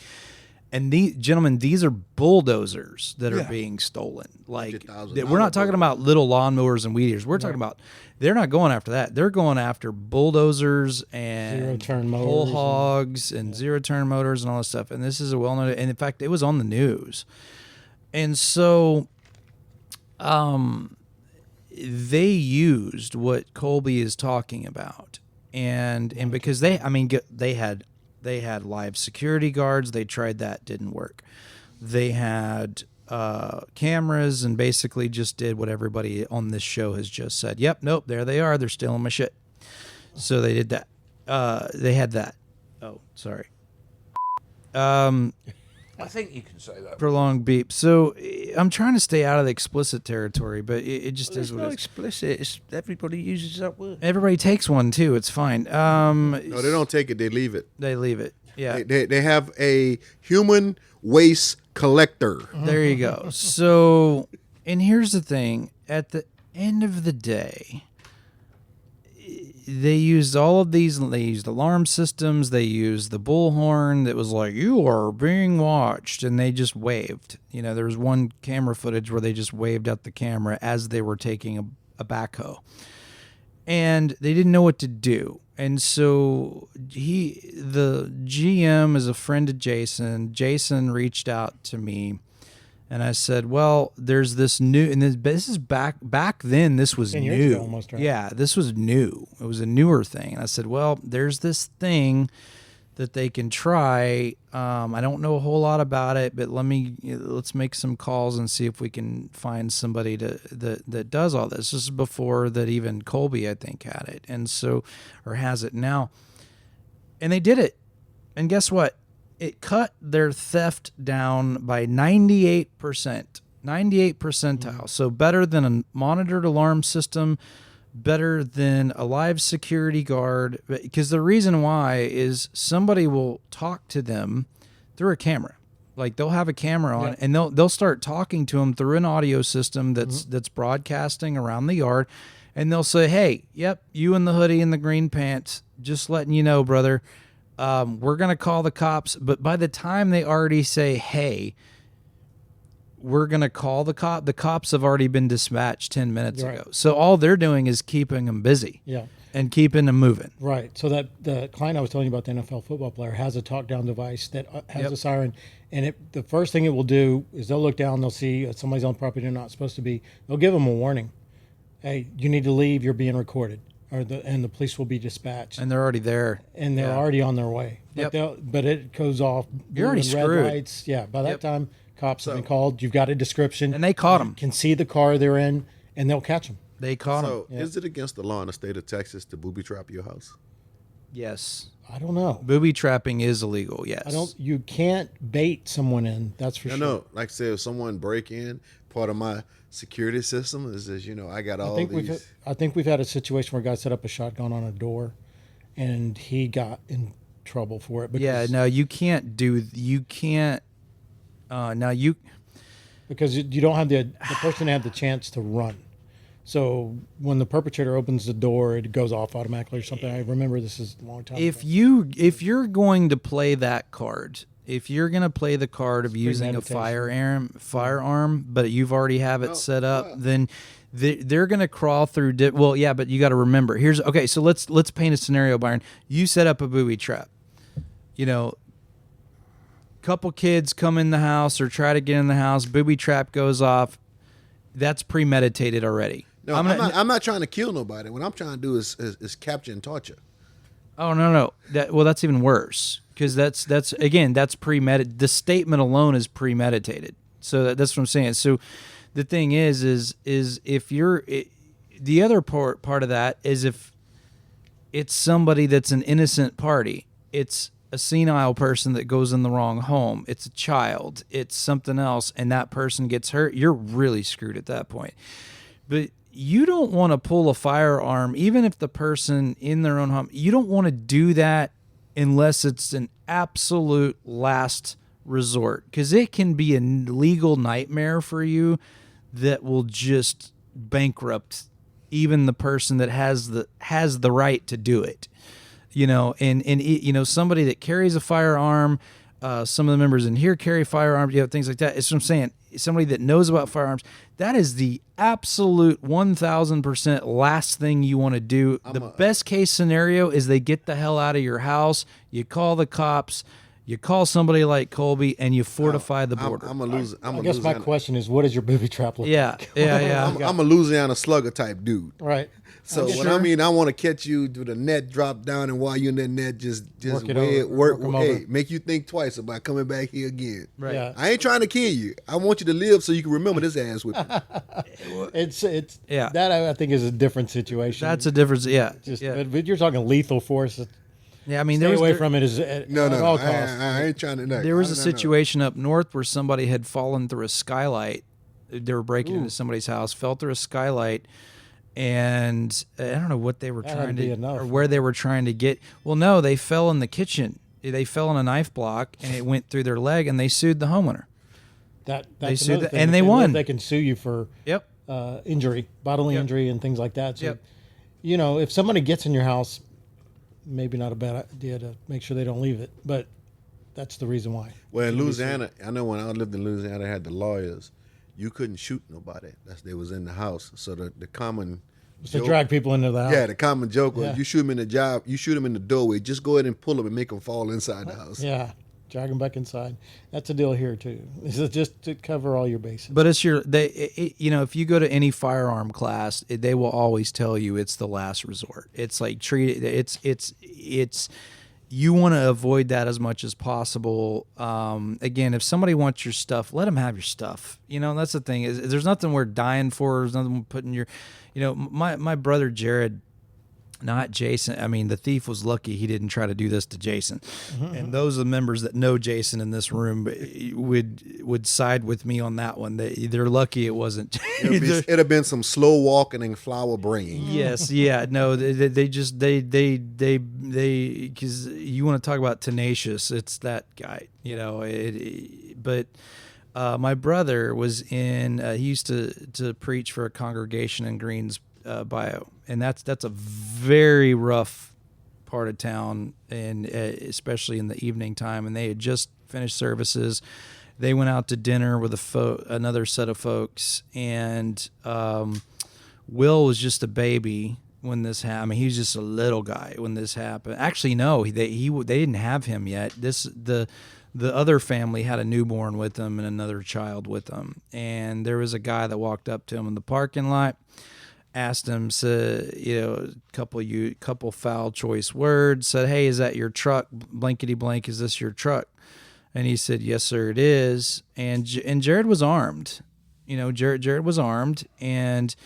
And these are bulldozers that are being stolen. Like we're not talking about little lawnmowers and weed eaters. We're talking about, they're not going after that. They're going after bulldozers and Zero-turn whole motors hogs and zero-turn motors and all this stuff. And this is a well-known, and in fact, it was on the news. And so, they used what Kolby is talking about, and because they had live security guards. They tried that, didn't work. They had cameras and basically just did what everybody on this show has just said. Yep, nope, there they are. They're stealing my shit. So they did that. They had that. Oh, sorry. I think you can say that. Prolonged beep. So I'm trying to stay out of the explicit territory, but it just Well, is it's what not it is. explicit. It's, everybody uses that word. Everybody takes one too. It's fine. No, they don't take it. They leave it. They leave it. Yeah. They have a human waste collector. There you go. So, and here's the thing. At the end of the day, they used all of these. They used alarm systems. They used the bullhorn that was like, "You are being watched," and they just waved. You know, there was one camera footage where they just waved at the camera as they were taking a backhoe, and they didn't know what to do. And so the GM is a friend of Jason. Jason reached out to me. And I said, well, there's this new, and this is back then, this was 10 years new. ago almost, right? Yeah, this was new. It was a newer thing. And I said, well, there's this thing that they can try. I don't know a whole lot about it, but let's make some calls and see if we can find somebody that does all this. This is before that even Kolby, I think, had it. And so, or has it now. And they did it. And guess what? It cut their theft down by 98%, 98 percentile. So better than a monitored alarm system, better than a live security guard. Because the reason why is somebody will talk to them through a camera. Like they'll have a camera on, and they'll start talking to them through an audio system that's broadcasting around the yard, and they'll say, "Hey, yep, you in the hoodie and the green pants, just letting you know, brother. We're going to call the cops." But by the time they already say, "Hey, we're going to call the cops have already been dispatched 10 minutes ago. So all they're doing is keeping them busy and keeping them moving. Right. So that the client I was telling you about, the NFL football player, has a talk-down device that has a siren. And the first thing it will do is they'll look down, they'll see somebody's on property they're not supposed to be. They'll give them a warning. Hey, you need to leave. You're being recorded. And the police will be dispatched. And they're already there. And they're already on their way. But it goes off. You're already screwed. Red lights. Yeah. By that time, cops have been called. You've got a description. And they caught them. You can see the car they're in, and they'll catch them. They caught them. So is it against the law in the state of Texas to booby trap your house? Yes. I don't know. Booby trapping is illegal, yes. You can't bait someone in, that's for sure. No, like I said, if someone break in, part of my security system is I got all these. I think we've had a situation where a guy set up a shotgun on a door, and he got in trouble for it. Because, you can't because you don't have the person had the chance to run. So when the perpetrator opens the door, it goes off automatically or something. I remember this is a long time ago. If you're going to play that card, if you're going to play the card of using a firearm, but you've already have it set up, then they're going to crawl through. But you got to remember. So let's paint a scenario, Byron. You set up a booby trap. Couple kids come in the house or try to get in the house. Booby trap goes off. That's premeditated already. No, I'm not trying to kill nobody. What I'm trying to do is capture and torture. Oh no. That's even worse because that's premeditated. The statement alone is premeditated. So that's what I'm saying. So the thing is if you're the other part of that is if it's somebody that's an innocent party, it's a senile person that goes in the wrong home, it's a child, it's something else, and that person gets hurt, you're really screwed at that point. But you don't want to pull a firearm, even if the person in their own home, you don't want to do that unless it's an absolute last resort, because it can be a legal nightmare for you that will just bankrupt even the person that has the right to do it. Somebody that carries a firearm, some of the members in here carry firearms, things like that. It's what I'm saying. Somebody that knows about firearms, that is the absolute 1,000% last thing you want to do. The best case scenario is they get the hell out of your house. You call the cops. You call somebody like Kolby, and you fortify the border. I guess my question is, what does your booby trap look like? Yeah. I'm a Louisiana slugger type dude. Right. So I want to catch you, do the net drop down, and while you're in that net, just make you think twice about coming back here again. Right. Yeah. I ain't trying to kill you. I want you to live so you can remember this ass whipping. That I think is a different situation. That's a difference. Yeah. But you're talking lethal force. Yeah, I mean, stay away from it at all costs. I ain't trying to. There was a situation up north where somebody had fallen through a skylight. They were breaking into somebody's house, fell through a skylight, and I don't know what they were trying to, or where they were trying to get. Well, no, they fell in the kitchen. They fell in a knife block, and it went through their leg, and they sued the homeowner. They sued them, and they won. They can sue you for injury, bodily injury, and things like that. So, if somebody gets in your house, maybe not a bad idea to make sure they don't leave it, but that's the reason why. Well, in Louisiana, I know when I lived in Louisiana, I had the lawyers. You couldn't shoot nobody. They was in the house. So the common to drag people into the house. Yeah, the common joke was you shoot them in the job, you shoot them in the doorway. Just go ahead and pull them and make them fall inside the house. Yeah, drag them back inside. That's a deal here too. This is just to cover all your bases. But it's if you go to any firearm class, they will always tell you it's the last resort. It's like it's. You want to avoid that as much as possible. Again, if somebody wants your stuff, let them have your stuff. That's the thing. Is there's nothing we're dying for. There's nothing we're putting your, my brother Jared, not Jason. I mean, the thief was lucky he didn't try to do this to Jason. Mm-hmm. And those are the members that know Jason in this room would side with me on that one. They're lucky it wasn't. It'd have been some slow walking and flower bringing. Yes, yeah, no, they because you want to talk about tenacious. It's that guy, But my brother was in. He used to preach for a congregation in Greens. Bio, and that's a very rough part of town, and especially in the evening time. And they had just finished services. They went out to dinner with another set of folks, and Will was just a baby when this happened. I mean, he was just a little guy when this happened. Actually, no, they didn't have him yet. The other family had a newborn with them and another child with them, and there was a guy that walked up to him in the parking lot. Asked him, a couple foul choice words. Said, "Hey, is that your truck? Blankety blank, is this your truck?" And he said, "Yes, sir, it is." And Jared was armed. Jared was armed, and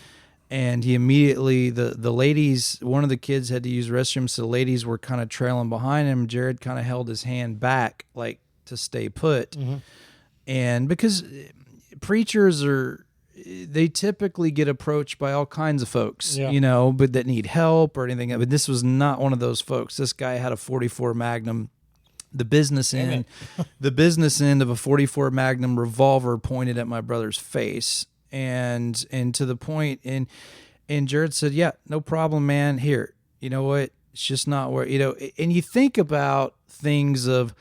he immediately the ladies. One of the kids had to use the restroom, so the ladies were kind of trailing behind him. Jared kind of held his hand back, like to stay put, and because preachers are. They typically get approached by all kinds of folks, but that need help or anything. But this was not one of those folks. This guy had a 44 Magnum, the business end of a 44 Magnum revolver pointed at my brother's face, and to the point. And Jared said, "Yeah, no problem, man. Here, you know what? It's just not where And you think about things of.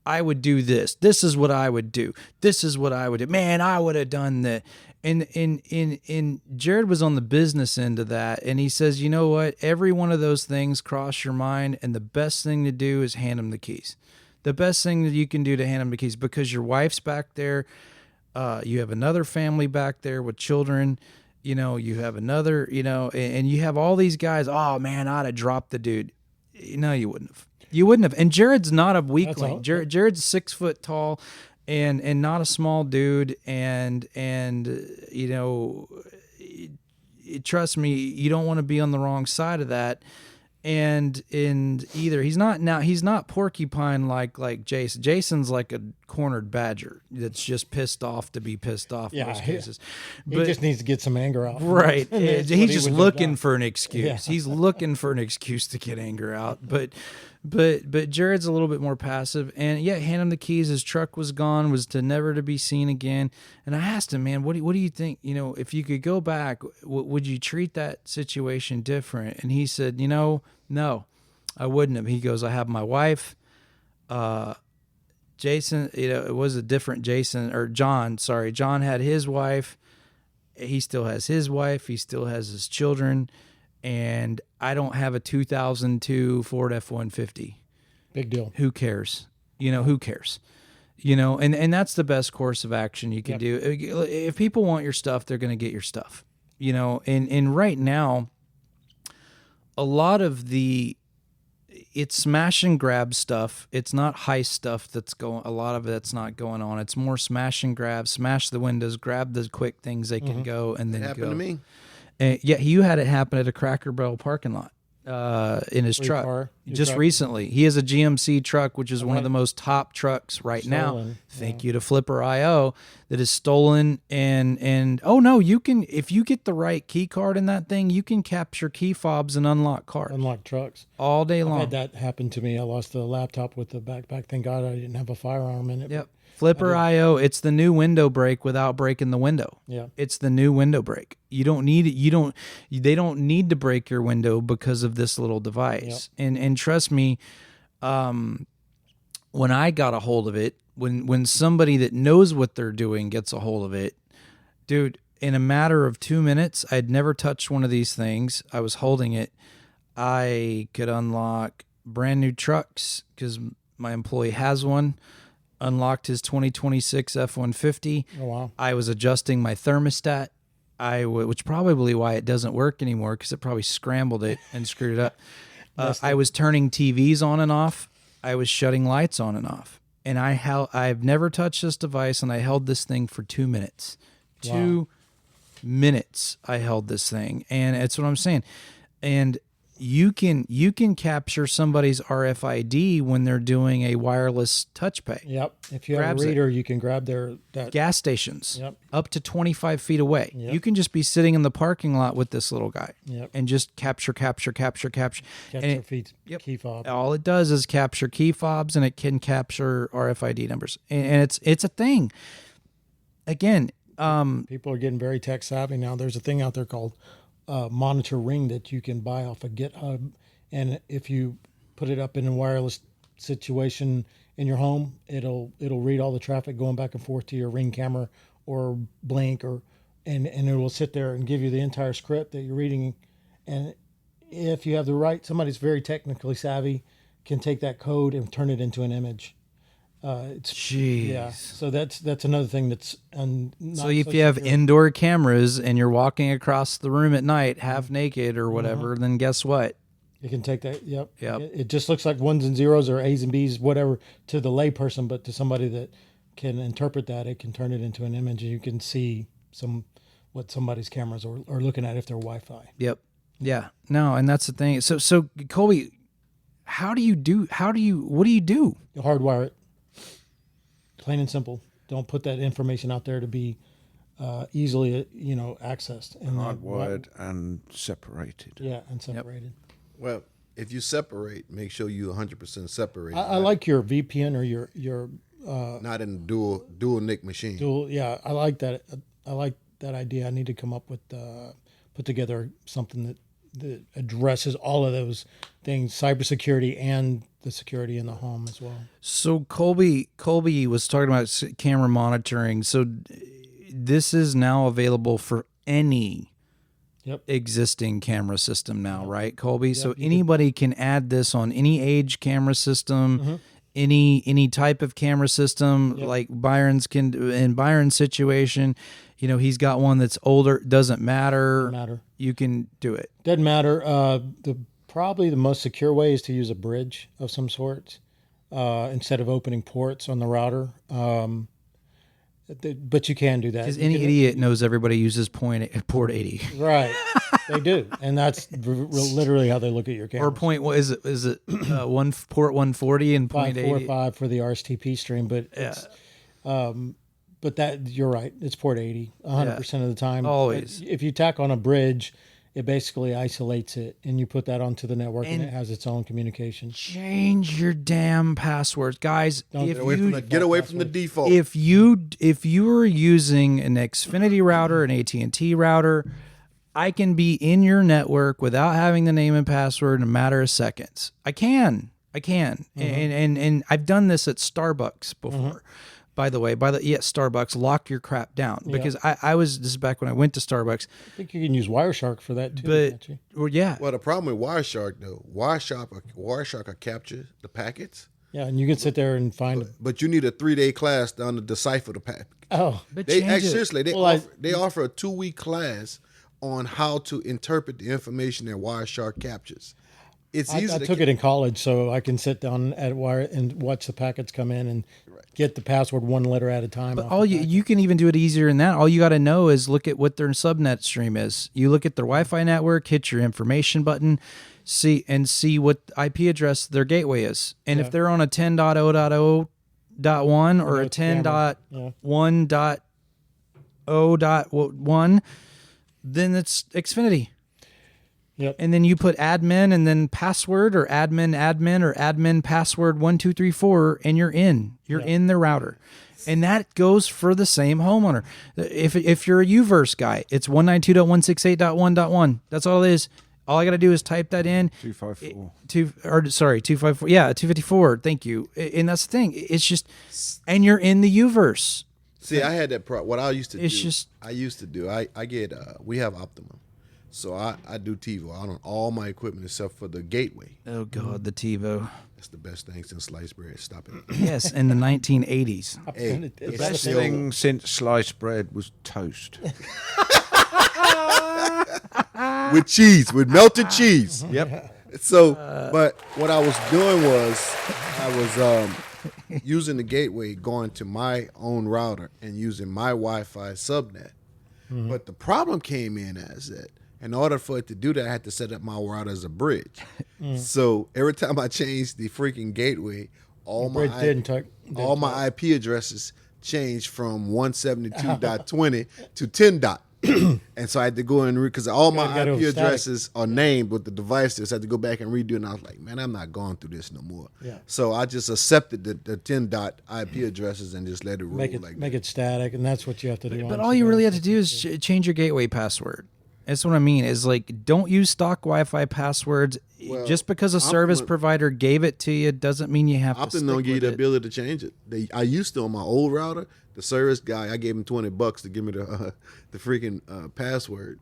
I would do this. This is what I would do. This is what I would do. Man, I would have done that." And Jared was on the business end of that, and he says, "You know what? Every one of those things cross your mind, and the best thing to do is hand him the keys. The best thing that you can do to hand him the keys, because your wife's back there. You have another family back there with children. You have another, and you have all these guys. Oh man, I'd have dropped the dude. No, you wouldn't have. You wouldn't have. And Jared's not a weakling. Jared's 6 foot tall. And not a small dude, and trust me, you don't want to be on the wrong side of that. And either he's not porcupine like Jason. Jason's like a cornered badger that's just pissed off to be pissed off in most cases. But he just needs to get some anger out. Right. He's just looking for an excuse. Yeah. He's looking for an excuse to get anger out. But Jared's a little bit more passive, and hand him the keys. His truck was gone, was never to be seen again. And I asked him, man, what do you think? If you could go back, would you treat that situation different? And he said, no, I wouldn't have. He goes, I have my wife, Jason. It was a different Jason or John. Sorry, John had his wife. He still has his wife. He still has his children. And I don't have a 2002 Ford F-150. Big deal. Who cares? Who cares? And that's the best course of action you can do. If people want your stuff, they're going to get your stuff. And right now, a lot of it's smash and grab stuff. It's not heist stuff a lot of that's not going on. It's more smash and grab, smash the windows, grab the quick things they can go, and then it happened to me. You had it happen at a Cracker Barrel parking lot. in his truck. New Just truck. recently. He has a GMC truck, which is one of the most top trucks right now. Stolen, Thank you to Flipper.io, that is stolen. And oh no, you can, if you get the right key card in that thing, you can capture key fobs and unlock cars Unlock trucks. all day I've long. had that happen to me. I lost the laptop with the backpack. Thank God I didn't have a firearm in it. Yep. Flipper.io, it's the new window break without breaking the window. Yeah. It's the new window break. You don't need it. They don't need to break your window because of this little device. And trust me, when I got a hold of it, when somebody that knows what they're doing gets a hold of it, dude, in a matter of 2 minutes, I'd never touched one of these things. I was holding it. I could unlock brand new trucks because my employee has one. Unlocked his 2026 F-150. Oh, wow. I was adjusting my thermostat, which probably why it doesn't work anymore, because it probably scrambled it and screwed it up. I was turning TVs on and off. I was shutting lights on and off. And I've never touched this device, and I held this thing for 2 minutes. Wow. 2 minutes I held this thing, and it's what I'm saying. And you can capture somebody's RFID when they're doing a wireless touch pay. Yep. If you have Grabs a it. reader, you can grab that. Gas stations, Yep. up to 25 feet away. Yep. You can just be sitting in the parking lot with this little guy Yep. and just capture. Catch And your feet. Yep. Key fob. all it does is capture key fobs, and it can capture RFID numbers. And it's a thing. Again, People are getting very tech savvy now. There's a thing out there called Monitor Ring that you can buy off of GitHub, and if you put it up in a wireless situation in your home, it'll read all the traffic going back and forth to your Ring camera or Blink, and it will sit there and give you the entire script that you're reading. And if you have somebody's very technically savvy can take that code and turn it into an image. jeez. Yeah, so that's another thing that's So if you have indoor cameras and you're walking across the room at night half naked or whatever, then guess what? you can take that. Yep. Yep. It just looks like ones and zeros or A's and B's, whatever, to the layperson, but to somebody that can interpret that, it can turn it into an image, and you can see what somebody's cameras are looking at if they're Wi-Fi. Yep. Yeah. No, and that's the thing. So Kolby, what do you do? You hardwire it. Plain and simple. Don't put that information out there to be easily, accessed. And Hardwired and separated. Yeah, and separated. Well, if you separate, make sure you 100% separate. I like your VPN or your not in dual NIC machine. dual. Yeah, I like that. I like that idea. I need to come up with put together something that addresses all of those things, cybersecurity and the security in the home as well. So Kolby was talking about camera monitoring. So this is now available for any existing camera system now, right, Kolby? So anybody can add this on any age camera system, any type of camera system, like Byron's in Byron's situation. He's got one that's older. Doesn't matter. You can do it. Doesn't matter. Probably the most secure way is to use a bridge of some sort instead of opening ports on the router. But you can do that. Because any idiot knows everybody uses port 80. Right. They do. And that's literally how they look at your camera. Or point, what is it? Is it one port 140 and point 80? 545 for the RSTP stream, but it's, but that you're right. It's port 80 100% of the time. Always. If you tack on a bridge, it basically isolates it, and you put that onto the network, and it has its own communication. Change your damn passwords, guys. Get away from the default. If you are using an Xfinity router, an AT&T router, I can be in your network without having the name and password in a matter of seconds. I can, and I've done this at Starbucks before. By the way, Starbucks, lock your crap down, because this is back when I went to Starbucks. I think you can use Wireshark for that too. But Well, the problem with Wireshark though, Wireshark will capture the packets. Yeah, and you can sit there and find. But you need a 3-day class down to decipher the packet. Oh, but They change it. seriously they offer a 2-week class on how to interpret the information that Wireshark captures. it's I easy. took it in college, so I can sit down at wire and watch the packets come in and get the password one letter at a time. But all you can even do it easier than that. All you got to know is look at what their subnet stream is. You look at their Wi-Fi network, hit your information button, see what IP address their gateway is. And if they're on a 10.0.0.1 or a 10.1.0.1, then it's Xfinity. Yep. And then you put admin and then password or admin or admin password 1234 and you're in. You're in the router. And that goes for the same homeowner. If you're a Uverse guy, it's 192.168.1.1. That's all it is. All I got to do is type that in. 254. 254. Yeah, 254. Thank you. And that's the thing. It's just, and you're in the Uverse. See, I had that problem. What I used to do. I get, we have Optimum. So I do TiVo on all my equipment except for the gateway. Oh, God, the TiVo. That's the best thing since sliced bread. Stop it. Yes, in the 1980s. Hey, The best thing since sliced bread was toast. With cheese, with melted cheese. Yep. So, but what I was doing was I was using the gateway, going to my own router and using my Wi-Fi subnet. But the problem came in as that in order for it to do that, I had to set up my router as a bridge. So every time I changed the freaking gateway, all my IP addresses changed from 172.20 to 10. And so I had to go and because all my IP addresses are named with the devices. I had to go back and redo it. And I was like, man, I'm not going through this no more. Yeah. So I just accepted the 10 IP addresses and just let it roll make it static, and that's what you have to do. But all you really have to do is change your gateway password. That's what I mean. Is like, don't use stock Wi-Fi passwords. Well, just because a service provider gave it to you doesn't mean you have to stick Optimum don't give you with the ability to change it. I used to on my old router. The service guy, I gave him $20 to give me the freaking password,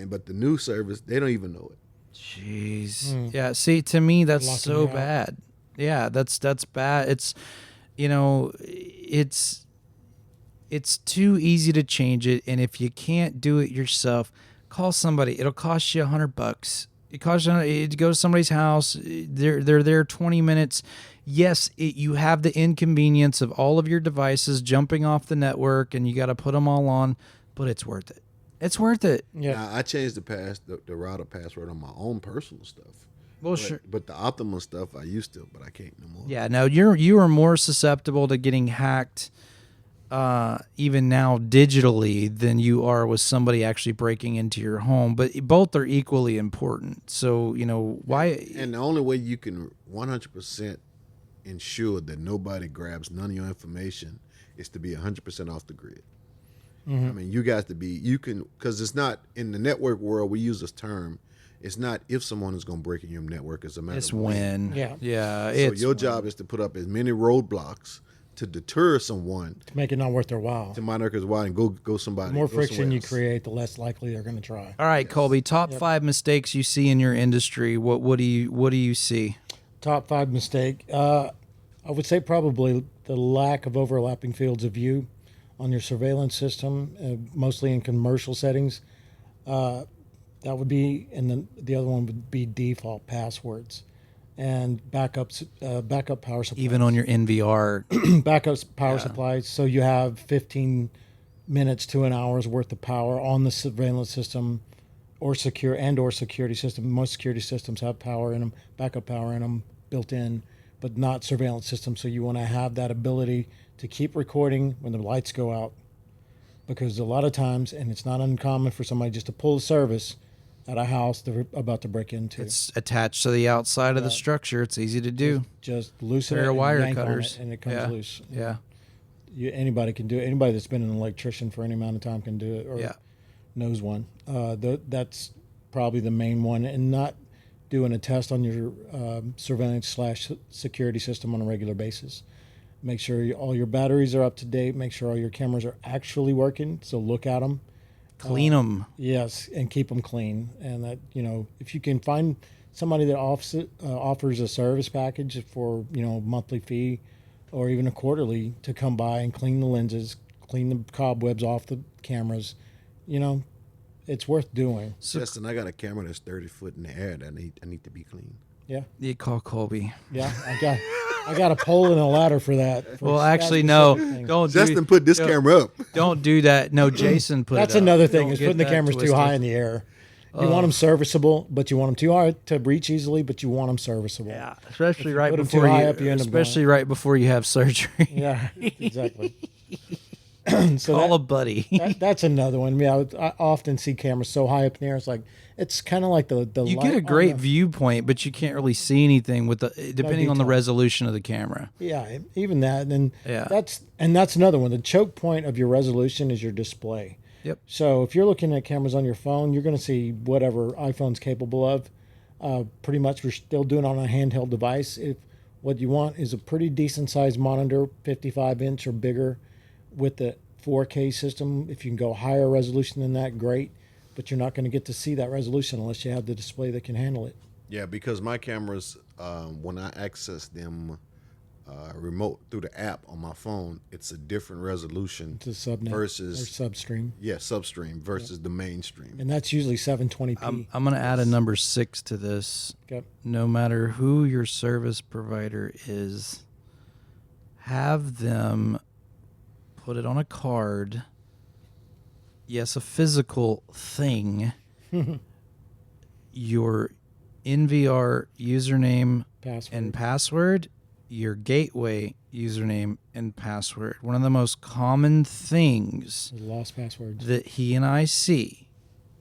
but the new service, they don't even know it. Jeez. Yeah. See, to me, that's so bad. Yeah, that's bad. It's, it's too easy to change it, and if you can't do it yourself, call somebody. It'll cost you $100. It costs you to go to somebody's house. They're there 20 minutes. Yes, you have the inconvenience of all of your devices jumping off the network, and you got to put them all on, but it's worth it. It's worth it. Yeah, now, I changed the router password on my own personal stuff. Well, sure. But the Optimum stuff I used to, but I can't no more. Yeah, no, you are more susceptible to getting hacked even now digitally than you are with somebody actually breaking into your home. But both are equally important. So, why? And the only way you can 100% ensure that nobody grabs none of your information is to be 100% off the grid. I mean, you got to be, because it's not, in the network world, we use this term, it's not if someone is going to break in your network, it's a matter of when. Yeah. So your job is to put up as many roadblocks to deter someone. To make it not worth their while. To monitor his while and go somebody. The more friction you create, the less likely they're going to try. All right, Kolby, top 5 mistakes you see in your industry. What do you see? Top 5 mistake. I would say probably the lack of overlapping fields of view on your surveillance system, mostly in commercial settings. That would be, and then the other one would be default passwords and backup power supplies. Even on your NVR. Backup power supplies. So you have 15 minutes to an hour's worth of power on the surveillance system or security system. Most security systems have power in them, backup power in them built in, but not surveillance systems. So you want to have that ability to keep recording when the lights go out, because a lot of times, and it's not uncommon for somebody just to pull a service at a house they're about to break into. It's attached to the outside of the structure. It's easy to do. Just loosen it and wire yank cutters. on it, and it comes loose. Yeah. Anybody can do it. Anybody that's been an electrician for any amount of time can do it, or knows one. That's probably the main one, and not doing a test on your surveillance/security system on a regular basis. Make sure all your batteries are up to date. Make sure all your cameras are actually working. So look at them. Clean them. Yes, and keep them clean. And that, if you can find somebody that offers a service package for, a monthly fee or even a quarterly to come by and clean the lenses, clean the cobwebs off the cameras, it's worth doing. Justin, I got a camera that's 30 foot in the air that I need to be clean. Yeah. You call Kolby. Yeah. I got a pole and a ladder for that. Well, actually, no. Don't Justin put this camera up. Don't do that. No, Jason put That's it up. another thing, Don't is get putting the that cameras too twisted. high in the air. You want them serviceable, but you want them too hard to reach easily, but you want them serviceable. Yeah, especially you right put 'em before too high you, up, you end up especially right before you have surgery. Yeah, exactly. So Call a buddy. that's another one. Yeah, I often see cameras so high up in the air. It's like, it's kind of like the You light get a on great the- viewpoint, but you can't really see anything with the depending on the detail. resolution of the camera. Yeah, even that. And Yeah. that's another one. The choke point of your resolution is your display. Yep. So if you're looking at cameras on your phone, you're going to see whatever iPhone's capable of. Pretty much, we're still doing it on a handheld device. If what you want is a pretty decent sized monitor, 55-inch or bigger, with the 4K system. If you can go higher resolution than that, great. But you're not going to get to see that resolution unless you have the display that can handle it. Yeah, because my cameras, when I access them remote through the app on my phone, it's a different resolution It's a subnet versus or substream, substream versus the mainstream. and that's usually 720p. I'm going to add a number 6 to this. Okay. No matter who your service provider is, have them put it on a card. Yes, a physical thing. Your NVR username Password. and password, your gateway username and password. One of the most common things Lost passwords. that he and I see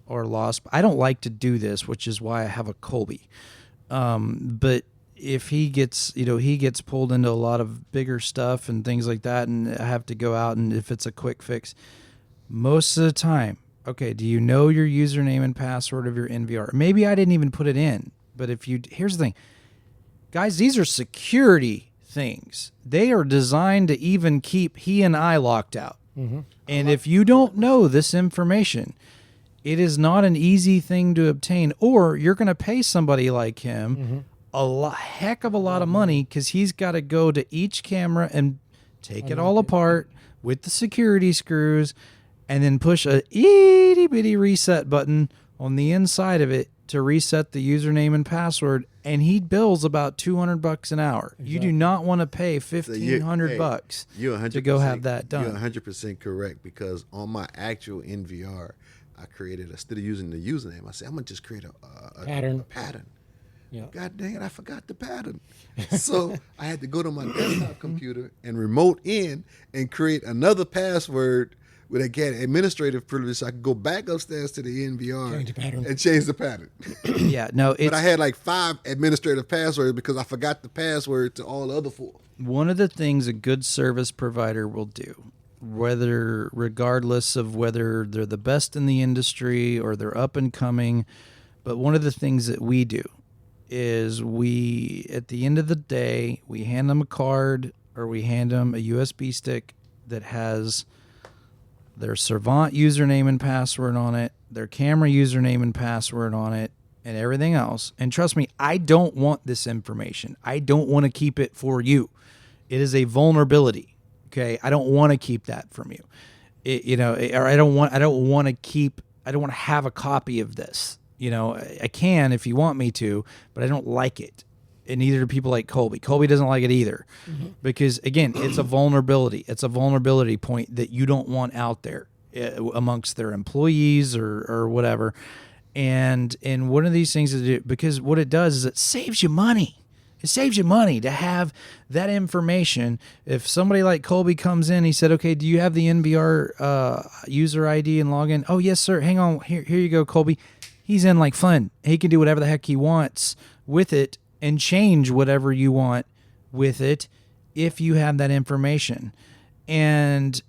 are lost. I don't like to do this, which is why I have a Kolby. But if he gets, he gets pulled into a lot of bigger stuff and things like that, and I have to go out, and if it's a quick fix, most of the time, okay, do you know your username and password of your NVR? Maybe I didn't even put it in, but here's the thing. Guys, these are security things. They are designed to even keep he and I locked out. Mm-hmm. And if you don't know this information, it is not an easy thing to obtain, or you're going to pay somebody like him heck of a lot of money, because he's got to go to each camera and take it all apart with the security screws, and then push a itty bitty reset button on the inside of it to reset the username and password. And he bills about $200 an hour. Exactly. You do not want to pay $1,500 to go have that done. You're 100% correct, because on my actual NVR, I created, instead of using the username, I said, I'm going to just create a pattern. Yeah. God dang it, I forgot the pattern. So I had to go to my desktop computer and remote in and create another password with again administrative privilege, so I could go back upstairs to the NVR and change the pattern. Yeah, no, but I had like 5 administrative passwords because I forgot the password to all the other 4. One of the things a good service provider will do, regardless of whether they're the best in the industry or they're up and coming, but one of the things that we do is at the end of the day, we hand them a card or we hand them a USB stick that has their Servant username and password on it, their camera username and password on it, and everything else. And trust me, I don't want this information. I don't want to keep it for you. It is a vulnerability. Okay, I don't want to keep that from you. Or I don't want to have a copy of this. I can if you want me to, but I don't like it. And neither do people like Kolby. Kolby doesn't like it either, because again, it's a vulnerability. It's a vulnerability point that you don't want out there amongst their employees or whatever. And one of these things is because what it does is it saves you money. It saves you money to have that information. If somebody like Kolby comes in, he said, "Okay, do you have the NVR user ID and login?" "Oh yes, sir. Hang on. Here you go, Kolby." He's in like fun. He can do whatever the heck he wants with it and change whatever you want with it if you have that information. And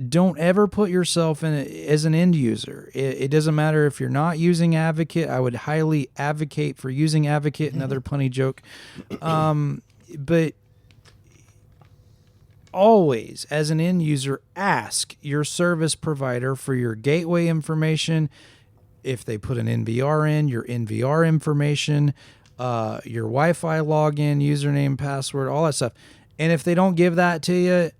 don't ever put yourself in as an end user. It doesn't matter if you're not using Advocate. I would highly advocate for using Advocate. Another punny joke. But always, as an end user, ask your service provider for your gateway information. If they put an NVR in, your NVR information, your Wi-Fi login, username, password, all that stuff. And if they don't give that to you,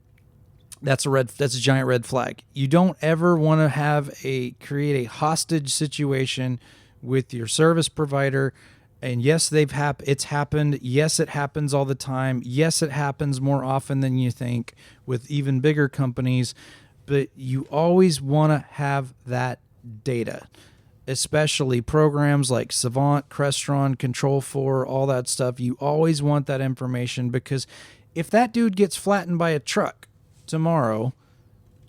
that's a giant red flag. You don't ever want to create a hostage situation with your service provider And yes, it's happened. Yes, it happens all the time. Yes, it happens more often than you think with even bigger companies. But you always want to have that data, especially programs like Savant, Crestron, Control4, all that stuff. You always want that information, because if that dude gets flattened by a truck tomorrow,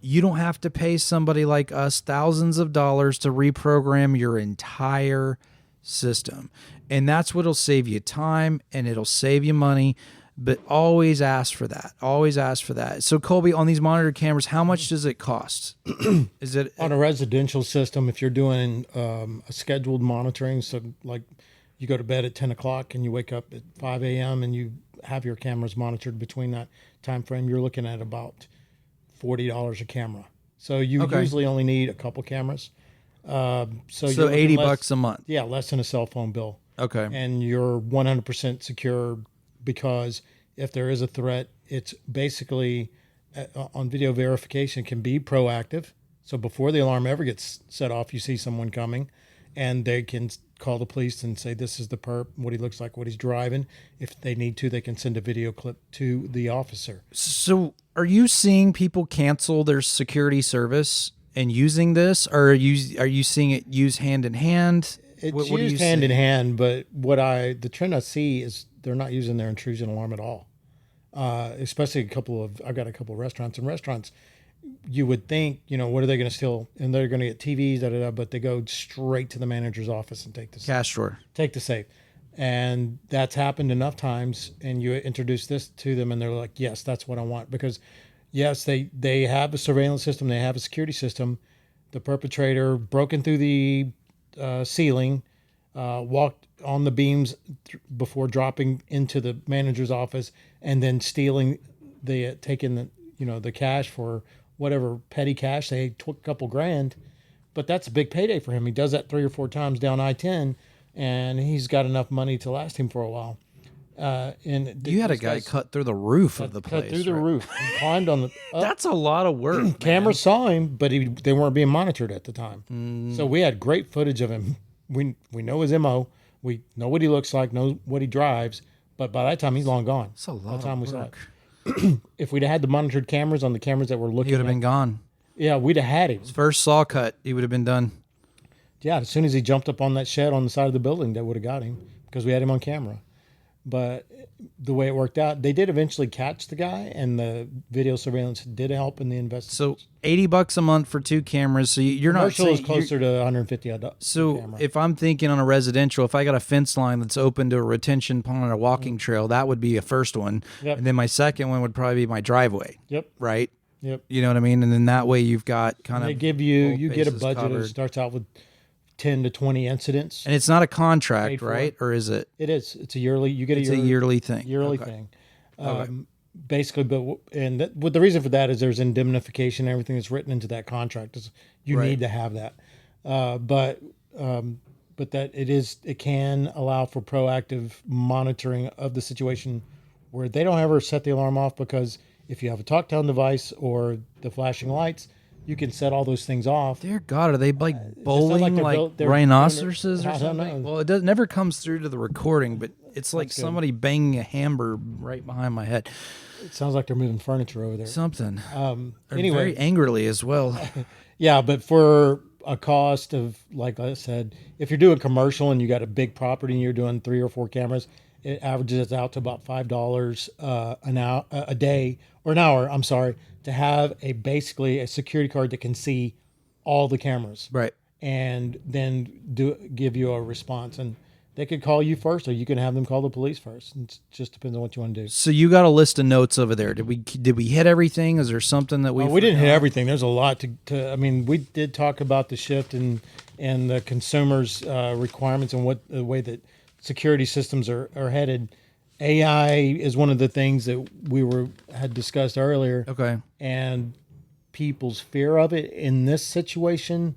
you don't have to pay somebody like us thousands of dollars to reprogram your entire system. And that's what'll save you time and it'll save you money. But always ask for that. Always ask for that. So, Kolby, on these monitored cameras, how much does it cost? Is it on a residential system? If you're doing a scheduled monitoring, so like you go to bed at 10 o'clock and you wake up at 5 a.m. and you have your cameras monitored between that time frame, you're looking at about $40 a camera. So you usually only need a couple cameras. So $80 a month. Yeah, less than a cell phone bill. Okay. And you're 100% secure, because if there is a threat, it's basically on video verification can be proactive. So before the alarm ever gets set off, you see someone coming, and they can call the police and say, this is the perp, what he looks like, what he's driving. If they need to, they can send a video clip to the officer. So are you seeing people cancel their security service and using this, or are you seeing it used hand in hand? It's used hand in hand, but the trend I see is they're not using their intrusion alarm at all. Especially I've got a couple of restaurants, and restaurants, you would think, what are they going to steal? And they're going to get TVs, but they go straight to the manager's office and take the cash drawer, take the safe. And that's happened enough times, and you introduce this to them and they're like, yes, that's what I want. Because yes, they have a surveillance system, they have a security system. The perpetrator broken through the ceiling, walked on the beams before dropping into the manager's office, and then taking the cash for whatever petty cash. They took a couple grand, but that's a big payday for him. He does that 3 or 4 times down I-10, and he's got enough money to last him for a while. And you had a guy cut through the roof of the place. Cut through the roof. He climbed on the. That's a lot of work. Cameras saw him, but they weren't being monitored at the time. So we had great footage of him. We know his MO. We know what he looks like, know what he drives, but by that time he's long gone. That's a lot of work. If we'd had the monitored cameras on the cameras that were looking, he would have been gone. Yeah, we'd have had him. His first saw cut, he would have been done. Yeah, as soon as he jumped up on that shed on the side of the building, that would have got him, because we had him on camera. But the way it worked out, they did eventually catch the guy, and the video surveillance did help in the investigation. So $80 a month for 2 cameras. So you're not saying is closer to $150. So if I'm thinking on a residential, if I got a fence line that's open to a retention pond or a walking trail, that would be a first one. Yep. And then my second one would probably be my driveway. Yep. Right. Yep. You know what I mean? And then that way you've got kind of. They give you get a budget that starts out with 10 to 20 incidents. And it's not a contract, right? Or is it? It is. It's a yearly. You get a yearly thing. Yearly thing. Basically, but the reason for that is there's indemnification and everything that's written into that contract. You need to have that. But that it can allow for proactive monitoring of the situation, where they don't ever set the alarm off, because if you have a talk-down device or the flashing lights, you can set all those things off. Dear God, are they like bowling like rhinoceroses or something? I don't know. Well, it never comes through to the recording, but it's like somebody banging a hammer right behind my head. It sounds like they're moving furniture over there. Something. Anyway, very angrily as well. Yeah, but for a cost of, like I said, if you're doing commercial and you got a big property and you're doing 3 or 4 cameras, it averages out to about $5 an hour, a day, or an hour. I'm sorry, to have basically a security card that can see all the cameras, right? And then give you a response. And they could call you first, or you can have them call the police first. It just depends on what you want to do. So you got a list of notes over there. Did we hit everything? Is there something that we didn't hit everything. There's a lot to. I mean, we did talk about the shift and the consumers' requirements and the way that security systems are headed. AI is one of the things that had discussed earlier. Okay. And people's fear of it in this situation,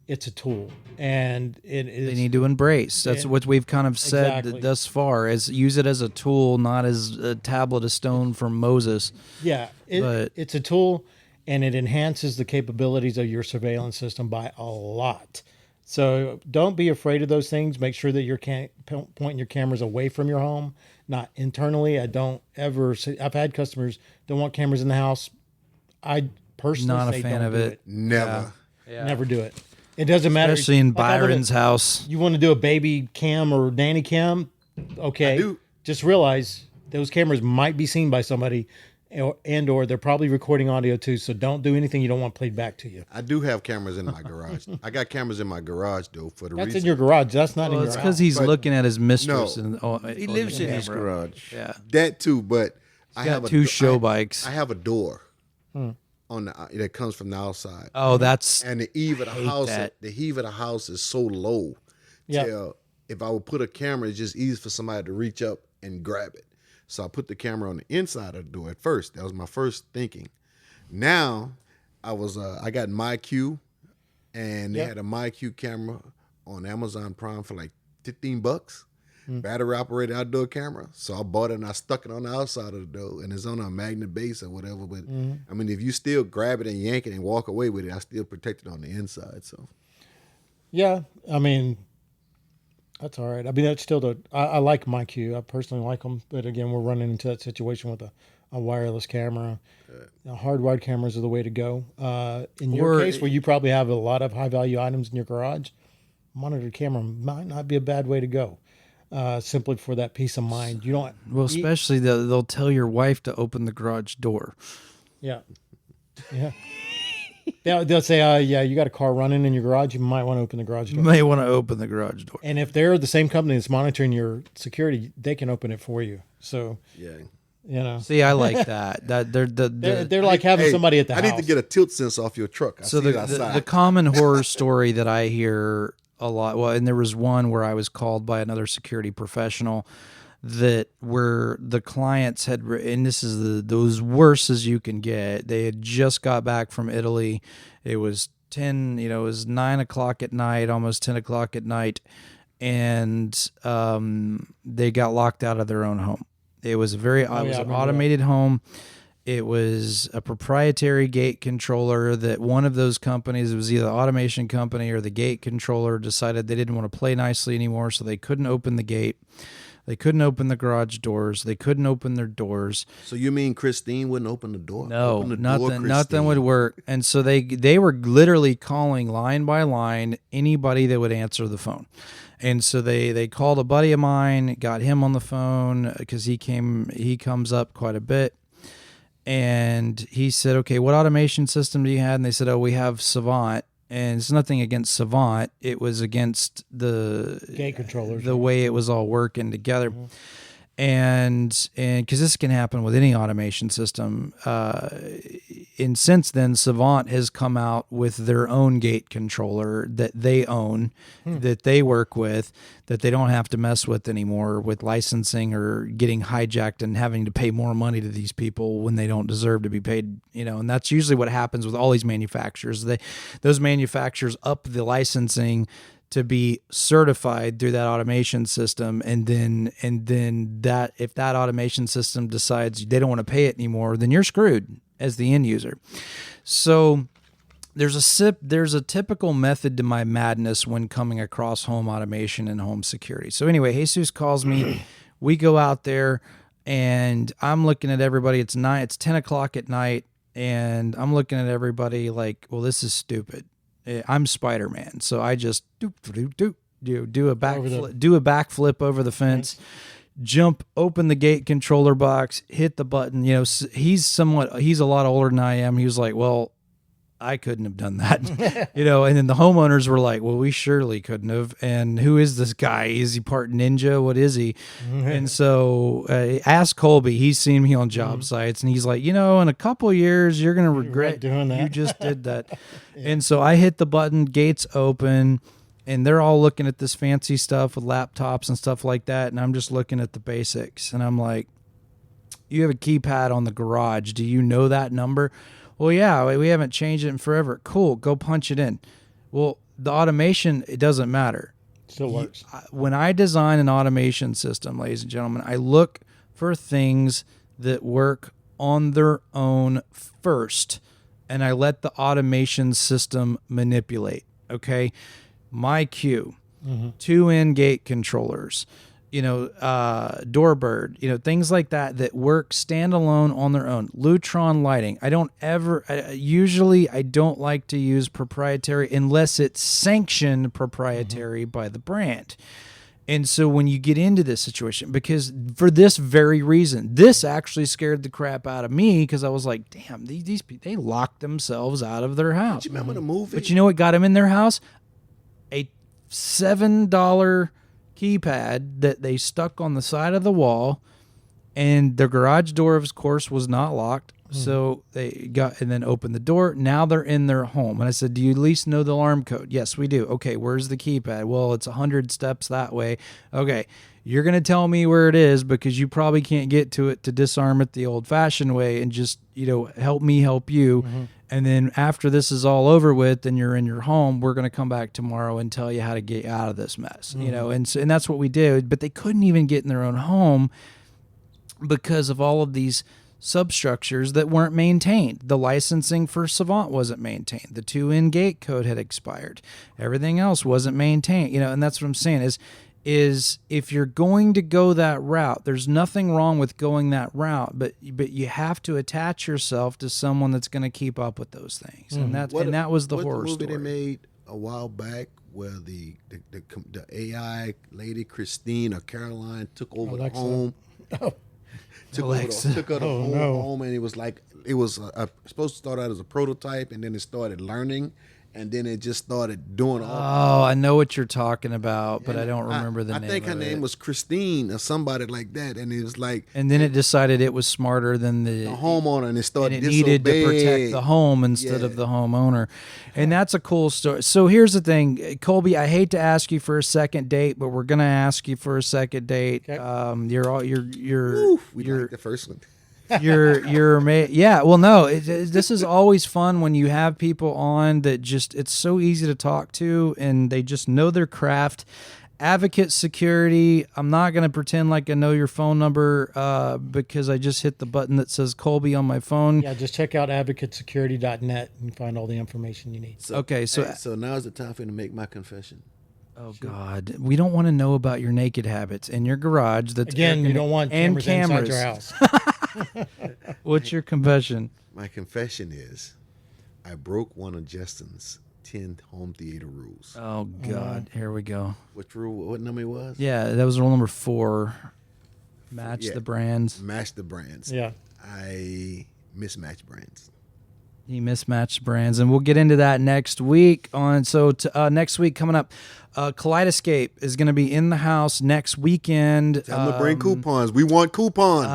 it's a tool, and it is. They need to embrace. That's what we've kind of said thus far: is use it as a tool, not as a tablet of stone from Moses. Yeah, it's a tool, and it enhances the capabilities of your surveillance system by a lot. So don't be afraid of those things. Make sure that you're pointing your cameras away from your home, not internally. I don't ever see, I've had customers don't want cameras in the house. I personally Not a say fan don't of do it. Never. Yeah. Never do it. It doesn't matter. Especially in Like, I would- Byron's house. You want to do a baby cam or nanny cam? Okay. I do. Just realize those cameras might be seen by somebody or they're probably recording audio too. So don't do anything you don't want played back to you. I do have cameras in my garage. I got cameras in my garage though for the That's reason. in your garage. That's not Well, in it's your because house. he's But- looking at his mistress. No. And He lives in his garage. Yeah. That too, but I got have two a, show I- bikes. I have a door on the that comes from the outside, Oh, that's and the eave of the house, that. the heave of the house is so low. Yeah. Till if I would put a camera, it's just easy for somebody to reach up and grab it. So I put the camera on the inside of the door at first. That was my first thinking. Now I got MyQ, and they Yeah. had a MyQ camera on Amazon Prime for like $15. Battery operated outdoor camera. So I bought it and I stuck it on the outside of the door, and it's on a magnet base or whatever. But I mean, if you still grab it and yank it and walk away with it, I still protect it on the inside. So Yeah. I mean, that's all right. I mean, that's still I like MyQ. I personally like them. But again, we're running into that situation with a wireless camera. Hardwired cameras are the way to go. In your Or- case, where you probably have a lot of high value items in your garage, monitored camera might not be a bad way to go. Simply for that peace of mind. You don't. well, especially they'll tell your wife to open the garage door. Yeah. Yeah. They'll say, yeah, you got a car running in your garage. You might want to open the garage You door. may want to open the garage door. And if they're the same company that's monitoring your security, they can open it for you. So, yeah. you know, See, I like that. That they're like having Hey, somebody at the I house. need to get a tilt sensor off your truck. I So see it the outside. common horror story that I hear a lot, well, and there was one where I was called by another security professional that where the clients had, and this is those worst as you can get. They had just got back from Italy. It was 10, it was 9 o'clock at night, almost 10 o'clock at night, and they got locked out of their own home. It was it was I an remember automated home. It was a proprietary gate controller that one of those companies, it was either the automation company or the gate controller, decided they didn't want to play nicely anymore, so they couldn't open the gate. They couldn't open the garage doors. They couldn't open their doors. So you mean Christine wouldn't open the door? No, Open the nothing Christine. would work. And so they were literally calling line by line anybody that would answer the phone. And so they called a buddy of mine, got him on the phone because he comes up quite a bit. And he said, okay, what automation system do you have? And they said, oh, we have Savant. And it's nothing against Savant. It was against the gate controllers. the way it was all working together. And because this can happen with any automation system. And since then, Savant has come out with their own gate controller that they own, that they work with, that they don't have to mess with anymore with licensing or getting hijacked and having to pay more money to these people when they don't deserve to be paid, and that's usually what happens with all these manufacturers. Those manufacturers up the licensing to be certified through that automation system, and then that if that automation system decides they don't want to pay it anymore, then you're screwed as the end user. So there's a typical method to my madness when coming across home automation and home security. So anyway, Jesus calls me, we go out there, and I'm looking at everybody. It's 10 o'clock at night, and I'm looking at everybody like, well, this is stupid. I'm Spider-Man, so I just do a backflip over the fence, jump, open the gate controller box, hit the button. He's a lot older than I am. He was like, well, I couldn't have done that, and then the homeowners were like, well, we surely couldn't have. And who is this guy? Is he part ninja? What is he? And so ask Kolby. He's seen me on job sites, and he's like, in a couple of years, you're going to regret doing that. You just did that. And so I hit the button, gates open, and they're all looking at this fancy stuff with laptops and stuff like that. And I'm just looking at the basics, and I'm like, you have a keypad on the garage. Do you know that number? Well, yeah, we haven't changed it in forever. Cool, go punch it in. Well, the automation, it doesn't matter. Still works. When I design an automation system, ladies and gentlemen, I look for things that work on their own first, and I let the automation system manipulate, okay? MyQ, 2-in gate controllers, Doorbird, things like that work standalone on their own. Lutron lighting. I don't like to use proprietary unless it's sanctioned proprietary by the brand. And so when you get into this situation, because for this very reason, this actually scared the crap out of me, because I was like, damn, these people, they locked themselves out of their house. Do you remember the movie? But you know what got them in their house? A $7 keypad that they stuck on the side of the wall, and their garage door, of course, was not locked. So they got and then opened the door. Now they're in their home. And I said, do you at least know the alarm code? Yes, we do. Okay, where's the keypad? Well, it's 100 steps that way. Okay, you're going to tell me where it is, because you probably can't get to it to disarm it the old-fashioned way, and just, help me help you. And then after this is all over with and you're in your home, we're going to come back tomorrow and tell you how to get out of this mess. And that's what we did. But they couldn't even get in their own home because of all of these substructures that weren't maintained. The licensing for Savant wasn't maintained. The 2-in gate code had expired. Everything else wasn't maintained. And that's what I'm saying is if you're going to go that route, there's nothing wrong with going that route, but you have to attach yourself to someone that's going to keep up with those things. And that was the horror movie story. They made a while back where the AI lady Christine or Caroline took over Alexa. the home. Took her the whole home, and it was supposed to start out as a prototype, and then it started learning, and then it just started doing all. Oh, I know what you're talking about, but I don't remember the name. I think her name was Christine or somebody like that, and it was like. And then it decided it was smarter than the homeowner, and it started. And it needed to protect the home instead of the homeowner, and that's a cool story. So here's the thing, Kolby. I hate to ask you for a second date, but we're gonna ask you for a second date. Okay. We like the first one. Well, no, this is always fun when you have people on that it's so easy to talk to, and they just know their craft. Advocate Security, I'm not going to pretend like I know your phone number because I just hit the button that says Kolby on my phone. Yeah, just check out advocatesecurity.net and find all the information you need. So now's the time for me to make my confession. Oh, God. We don't want to know about your naked habits in your garage. Again, you don't want cameras inside your house. What's your confession? My confession is I broke one of Justin's 10 home theater rules. Oh, God. Here we go. Which rule? What number it was? Yeah, that was rule number 4. Match the brands. Match the brands. Yeah. I mismatched brands. He mismatched brands, and we'll get into that next week. Next week coming up, Kaleidoscape is going to be in the house next weekend. Tell them to bring coupons. We want coupons.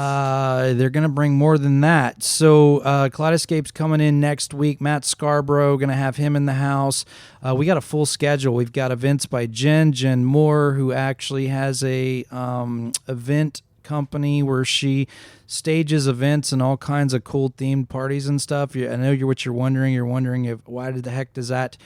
They're going to bring more than that. So Kaleidoscape's coming in next week. Matt Scarborough, going to have him in the house. We got a full schedule. We've got events by Jen Moore, who actually has a event company where she stages events and all kinds of cool themed parties and stuff. I know what you're wondering. You're wondering why the heck does that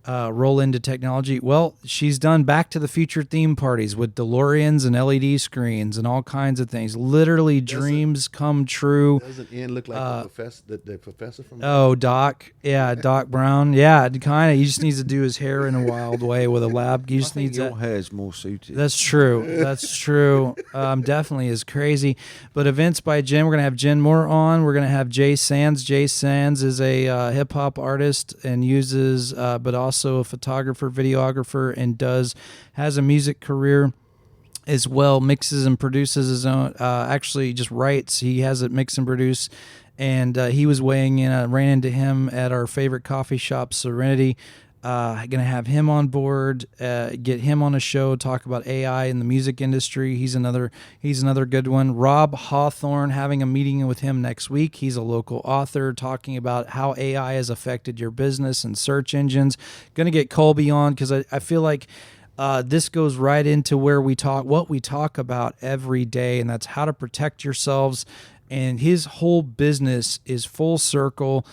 roll into technology? Well, she's done Back to the Future theme parties with DeLoreans and LED screens and all kinds of things. Literally dreams come true. Doesn't Ian look like the professor from? Oh, Doc. Yeah, Doc Brown. Yeah, kind of. He just needs to do his hair in a wild way with a lab. He just needs your hair is more suited. That's true. That's true. Definitely is crazy. But events by Jen. We're gonna have Jen Moore on. We're gonna have Jay Sands. Jay Sands is a hip hop artist and uses, but also a photographer, videographer, and has a music career as well. Mixes and produces his own. Actually, just writes. He has it mix and produce. And he was weighing in. I ran into him at our favorite coffee shop, Serenity. Going to have him on board, get him on a show, talk about AI in the music industry. He's another good one. Rob Hawthorne, having a meeting with him next week. He's a local author talking about how AI has affected your business and search engines. Going to get Kolby on because I feel like this goes right into what we talk about every day, and that's how to protect yourselves. And his whole business is full circle.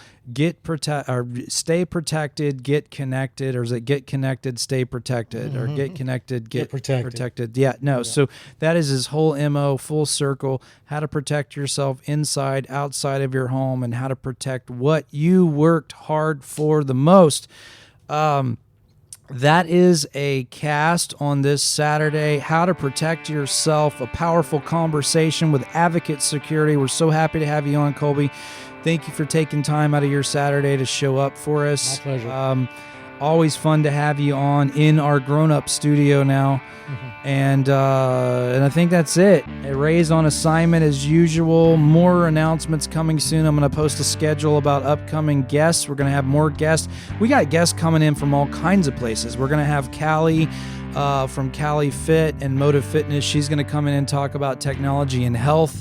Stay protected, get connected, or is it get connected, stay protected, or get connected, get protected? Yeah, no. Yeah. So that is his whole MO, full circle. How to protect yourself inside, outside of your home, and how to protect what you worked hard for the most. That is a cast on this Saturday, How to Protect Yourself, a powerful conversation with Advocate Security. We're so happy to have you on, Kolby. Thank you for taking time out of your Saturday to show up for us. My pleasure. Always fun to have you on in our grown-up studio now. And I think that's it. Ray's on assignment as usual. More announcements coming soon. I'm going to post a schedule about upcoming guests. We're going to have more guests. We got guests coming in from all kinds of places. We're going to have Callie from Cali Fit and Motive Fitness. She's going to come in and talk about technology and health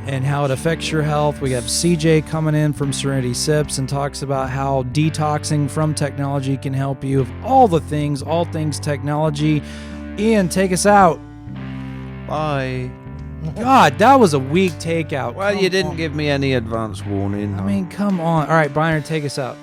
and how it affects your health. We have CJ coming in from Serenity Sips and talks about how detoxing from technology can help you. Of all things technology. Ian, take us out. Bye. God, that was a weak takeout. Well, you didn't give me any advance warning. I mean, come on. All right, Byron, take us out.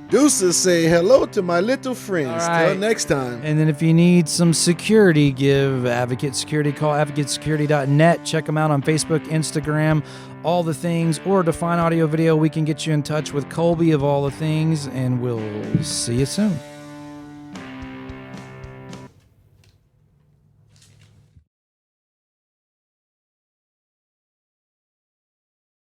Deuces say hello to my little friends. All right. Till next time. And then if you need some security, give Advocate Security a call, advocatesecurity.net. Check them out on Facebook, Instagram, all the things. Or to find audio, video, we can get you in touch with Kolby of all the things. And we'll see you soon.